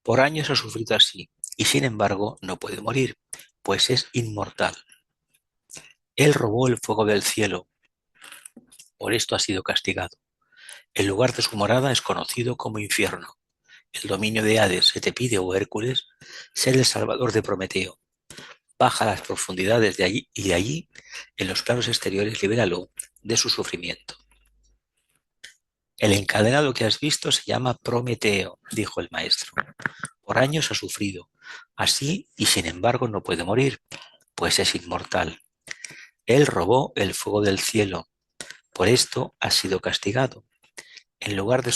Por años ha sufrido así, y sin embargo no puede morir, pues es inmortal. Él robó el fuego del cielo, por esto ha sido castigado. El lugar de su morada es conocido como infierno. El dominio de Hades se te pide, oh Hércules, ser el salvador de Prometeo. Baja a las profundidades de allí y de allí, en los planos exteriores, libéralo de su sufrimiento. El encadenado que has visto se llama Prometeo, dijo el maestro. Por años ha sufrido, así y sin embargo no puede morir, pues es inmortal. Él robó el fuego del cielo, por esto ha sido castigado. El lugar de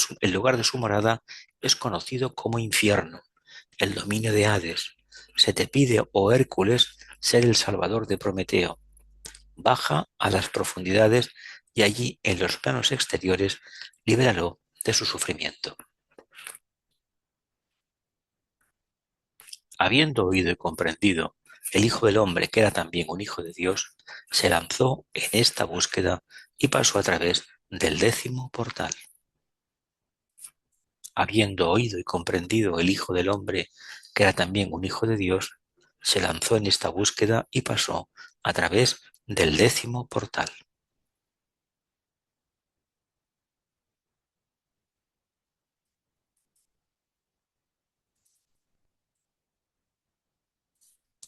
su morada es conocido como infierno, el dominio de Hades. Se te pide, oh Hércules, ser el salvador de Prometeo. Baja a las profundidades y allí, en los planos exteriores, libéralo de su sufrimiento. Habiendo oído y comprendido el Hijo del Hombre, que era también un Hijo de Dios, se lanzó en esta búsqueda y pasó a través del 10º portal. Habiendo oído y comprendido el Hijo del Hombre, que era también un Hijo de Dios, se lanzó en esta búsqueda y pasó a través del 10º portal.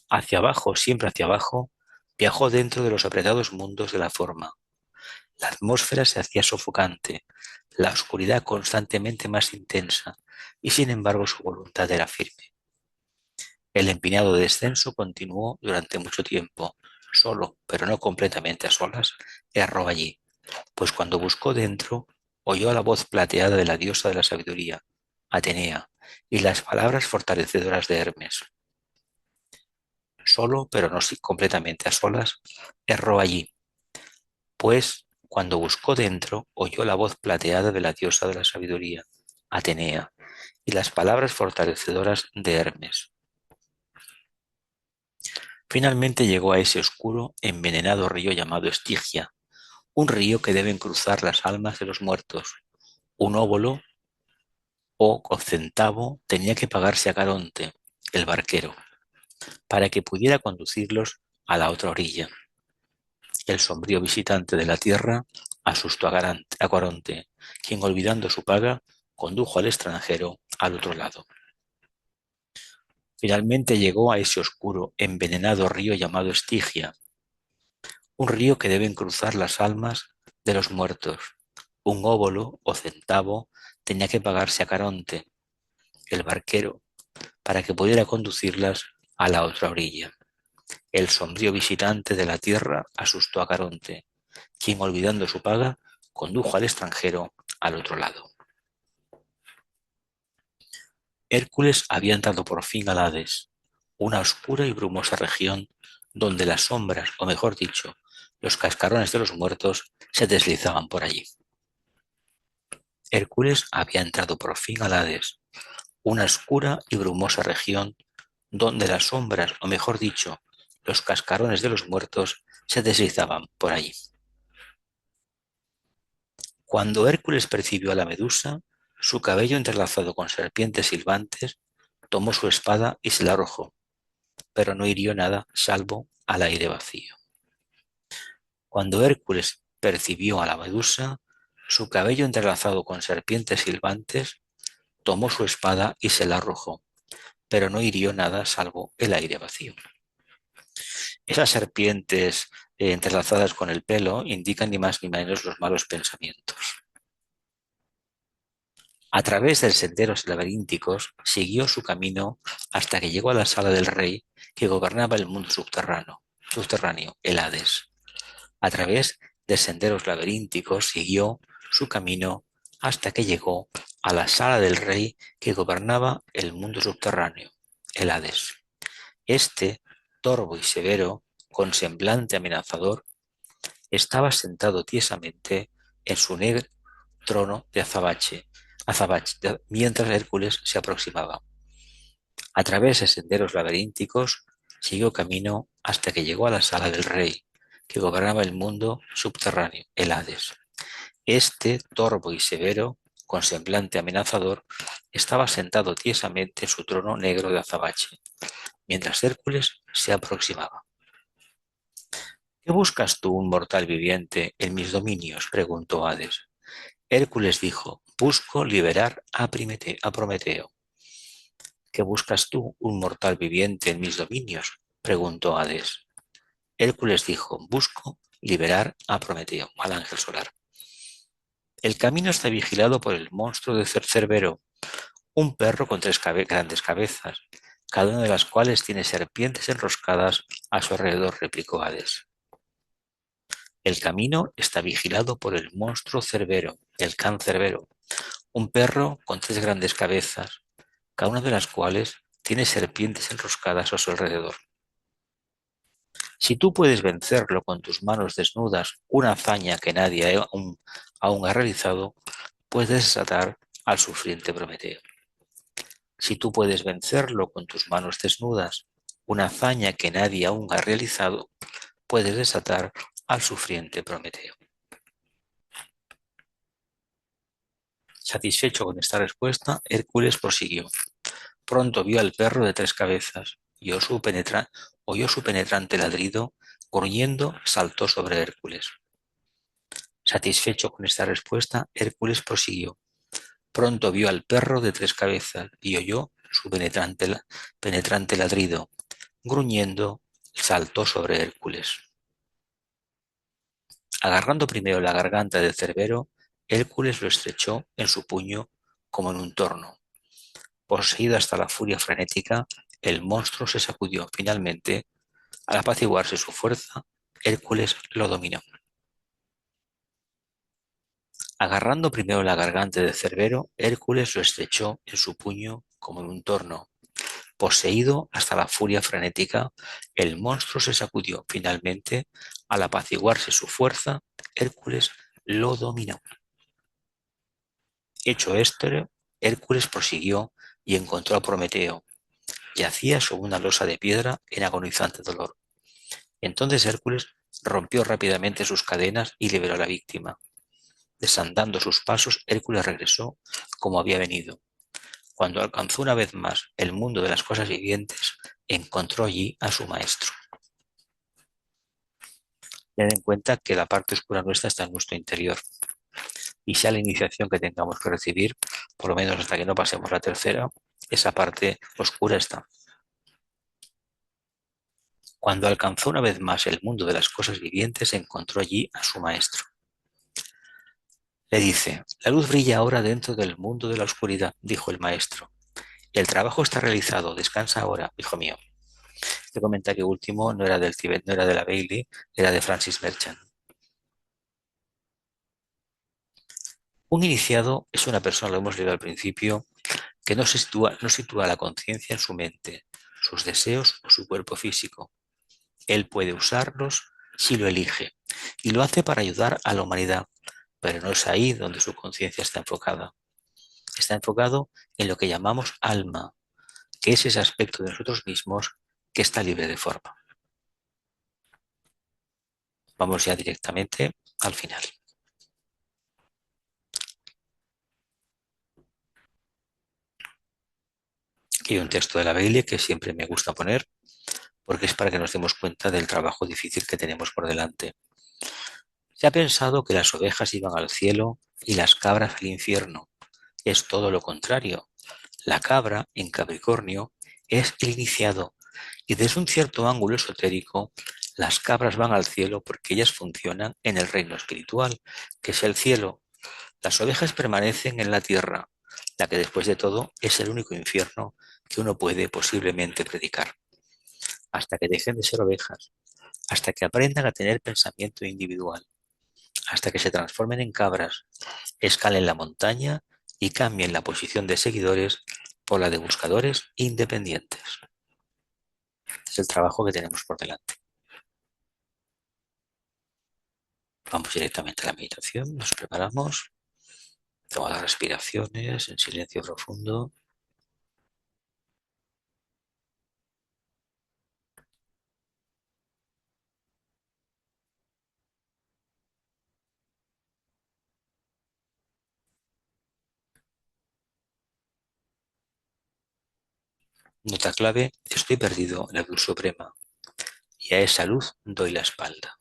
Hacia abajo, siempre hacia abajo, viajó dentro de los apretados mundos de la forma. La atmósfera se hacía sofocante, la oscuridad constantemente más intensa, y sin embargo su voluntad era firme. El empinado descenso continuó durante mucho tiempo. Solo, pero no completamente a solas, erró allí, pues cuando buscó dentro, oyó la voz plateada de la diosa de la sabiduría, Atenea, y las palabras fortalecedoras de Hermes. Solo, pero no completamente a solas, erró allí, pues cuando buscó dentro, oyó la voz plateada de la diosa de la sabiduría, Atenea, y las palabras fortalecedoras de Hermes. Finalmente llegó a ese oscuro, envenenado río llamado Estigia, un río que deben cruzar las almas de los muertos. Un óbolo o centavo tenía que pagarse a Caronte, el barquero, para que pudiera conducirlos a la otra orilla. El sombrío visitante de la tierra asustó a Caronte, quien olvidando su paga, condujo al extranjero al otro lado. Finalmente llegó a ese oscuro, envenenado río llamado Estigia, un río que deben cruzar las almas de los muertos. Un óbolo o centavo tenía que pagarse a Caronte, el barquero, para que pudiera conducirlas a la otra orilla. El sombrío visitante de la tierra asustó a Caronte, quien olvidando su paga, condujo al extranjero al otro lado. Hércules había entrado por fin al Hades, una oscura y brumosa región donde las sombras, o mejor dicho, los cascarones de los muertos se deslizaban por allí. Hércules había entrado por fin al Hades, una oscura y brumosa región donde las sombras, o mejor dicho, los cascarones de los muertos se deslizaban por allí. Cuando Hércules percibió a la medusa, su cabello entrelazado con serpientes silbantes, tomó su espada y se la arrojó, pero no hirió nada salvo al aire vacío. Cuando Hércules percibió a la medusa, su cabello entrelazado con serpientes silbantes, tomó su espada y se la arrojó, pero no hirió nada salvo el aire vacío. Esas serpientes entrelazadas con el pelo indican ni más ni menos los malos pensamientos. A través de senderos laberínticos siguió su camino hasta que llegó a la sala del rey que gobernaba el mundo subterráneo, el Hades. A través de senderos laberínticos siguió su camino hasta que llegó a la sala del rey que gobernaba el mundo subterráneo, el Hades. Este, torvo y severo, con semblante amenazador, estaba sentado tiesamente en su negro trono de azabache, mientras Hércules se aproximaba. A través de senderos laberínticos siguió camino hasta que llegó a la sala del rey, que gobernaba el mundo subterráneo, el Hades. Este, torvo y severo, con semblante amenazador, estaba sentado tiesamente en su trono negro de azabache, mientras Hércules se aproximaba. ¿Qué buscas tú, un mortal viviente, en mis dominios?, preguntó Hades. Hércules dijo, busco liberar a Prometeo. ¿Qué buscas tú, un mortal viviente en mis dominios? Preguntó Hades. Hércules dijo, busco liberar a Prometeo, al ángel solar. El camino está vigilado por el monstruo de Cerbero, un perro con tres grandes cabezas, cada una de las cuales tiene serpientes enroscadas a su alrededor, replicó Hades. El camino está vigilado por el monstruo Cerbero, el can Cerbero, un perro con tres grandes cabezas, cada una de las cuales tiene serpientes enroscadas a su alrededor. Si tú puedes vencerlo con tus manos desnudas, una hazaña que nadie aún ha realizado, puedes desatar al sufriente Prometeo. Si tú puedes vencerlo con tus manos desnudas, una hazaña que nadie aún ha realizado, puedes desatar al sufriente Prometeo. Satisfecho con esta respuesta, Hércules prosiguió. Pronto vio al perro de tres cabezas y oyó su penetrante ladrido, gruñendo, saltó sobre Hércules. Satisfecho con esta respuesta, Hércules prosiguió. Pronto vio al perro de tres cabezas y oyó su penetrante ladrido. Gruñendo, saltó sobre Hércules. Agarrando primero la garganta del Cerbero, Hércules lo estrechó en su puño como en un torno. Poseído hasta la furia frenética, el monstruo se sacudió. Finalmente, al apaciguarse su fuerza, Hércules lo dominó. Agarrando primero la garganta del Cerbero, Hércules lo estrechó en su puño como en un torno. Poseído hasta la furia frenética, el monstruo se sacudió. Finalmente, al apaciguarse su fuerza, Hércules lo dominó. Hecho esto, Hércules prosiguió y encontró a Prometeo. Yacía sobre una losa de piedra en agonizante dolor. Entonces Hércules rompió rápidamente sus cadenas y liberó a la víctima. Desandando sus pasos, Hércules regresó como había venido. Cuando alcanzó una vez más el mundo de las cosas vivientes, encontró allí a su maestro. Ten en cuenta que la parte oscura nuestra está en nuestro interior. Y sea la iniciación que tengamos que recibir, por lo menos hasta que no pasemos la tercera, esa parte oscura está. Cuando alcanzó una vez más el mundo de las cosas vivientes, encontró allí a su maestro. Le dice, la luz brilla ahora dentro del mundo de la oscuridad, dijo el maestro. El trabajo está realizado, descansa ahora, hijo mío. Este comentario último no era del Tibet, no era de la Bailey, era de Francis Merchant. Un iniciado es una persona, lo hemos leído al principio, que no sitúa la conciencia en su mente, sus deseos o su cuerpo físico. Él puede usarlos si lo elige y lo hace para ayudar a la humanidad, pero no es ahí donde su conciencia está enfocada. Está enfocado en lo que llamamos alma, que es ese aspecto de nosotros mismos que está libre de forma. Vamos ya directamente al final. Aquí hay un texto de la Biblia que siempre me gusta poner porque es para que nos demos cuenta del trabajo difícil que tenemos por delante. Se ha pensado que las ovejas iban al cielo y las cabras al infierno. Es todo lo contrario. La cabra, en Capricornio, es el iniciado y desde un cierto ángulo esotérico, las cabras van al cielo porque ellas funcionan en el reino espiritual, que es el cielo. Las ovejas permanecen en la tierra, la que después de todo es el único infierno que uno puede posiblemente predicar. Hasta que dejen de ser ovejas, hasta que aprendan a tener pensamiento individual, hasta que se transformen en cabras, escalen la montaña y cambien la posición de seguidores por la de buscadores independientes. Es el trabajo que tenemos por delante. Vamos directamente a la meditación, nos preparamos, toma las respiraciones en silencio profundo. Nota clave, estoy perdido en la luz suprema y a esa luz doy la espalda.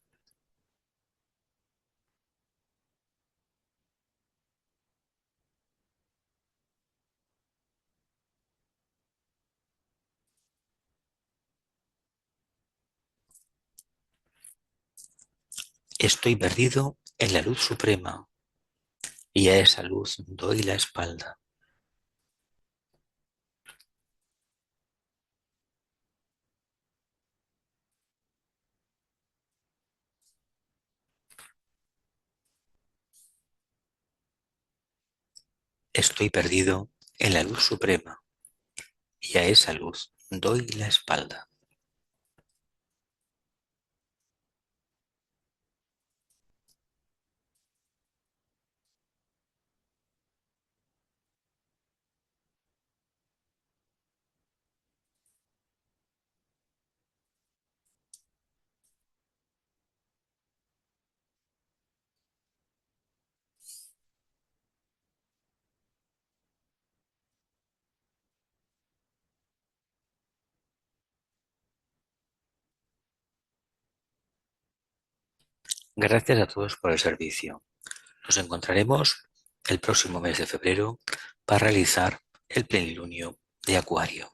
Estoy perdido en la luz suprema y a esa luz doy la espalda. Estoy perdido en la luz suprema y a esa luz doy la espalda. Gracias a todos por el servicio. Nos encontraremos el próximo mes de febrero para realizar el plenilunio de Acuario.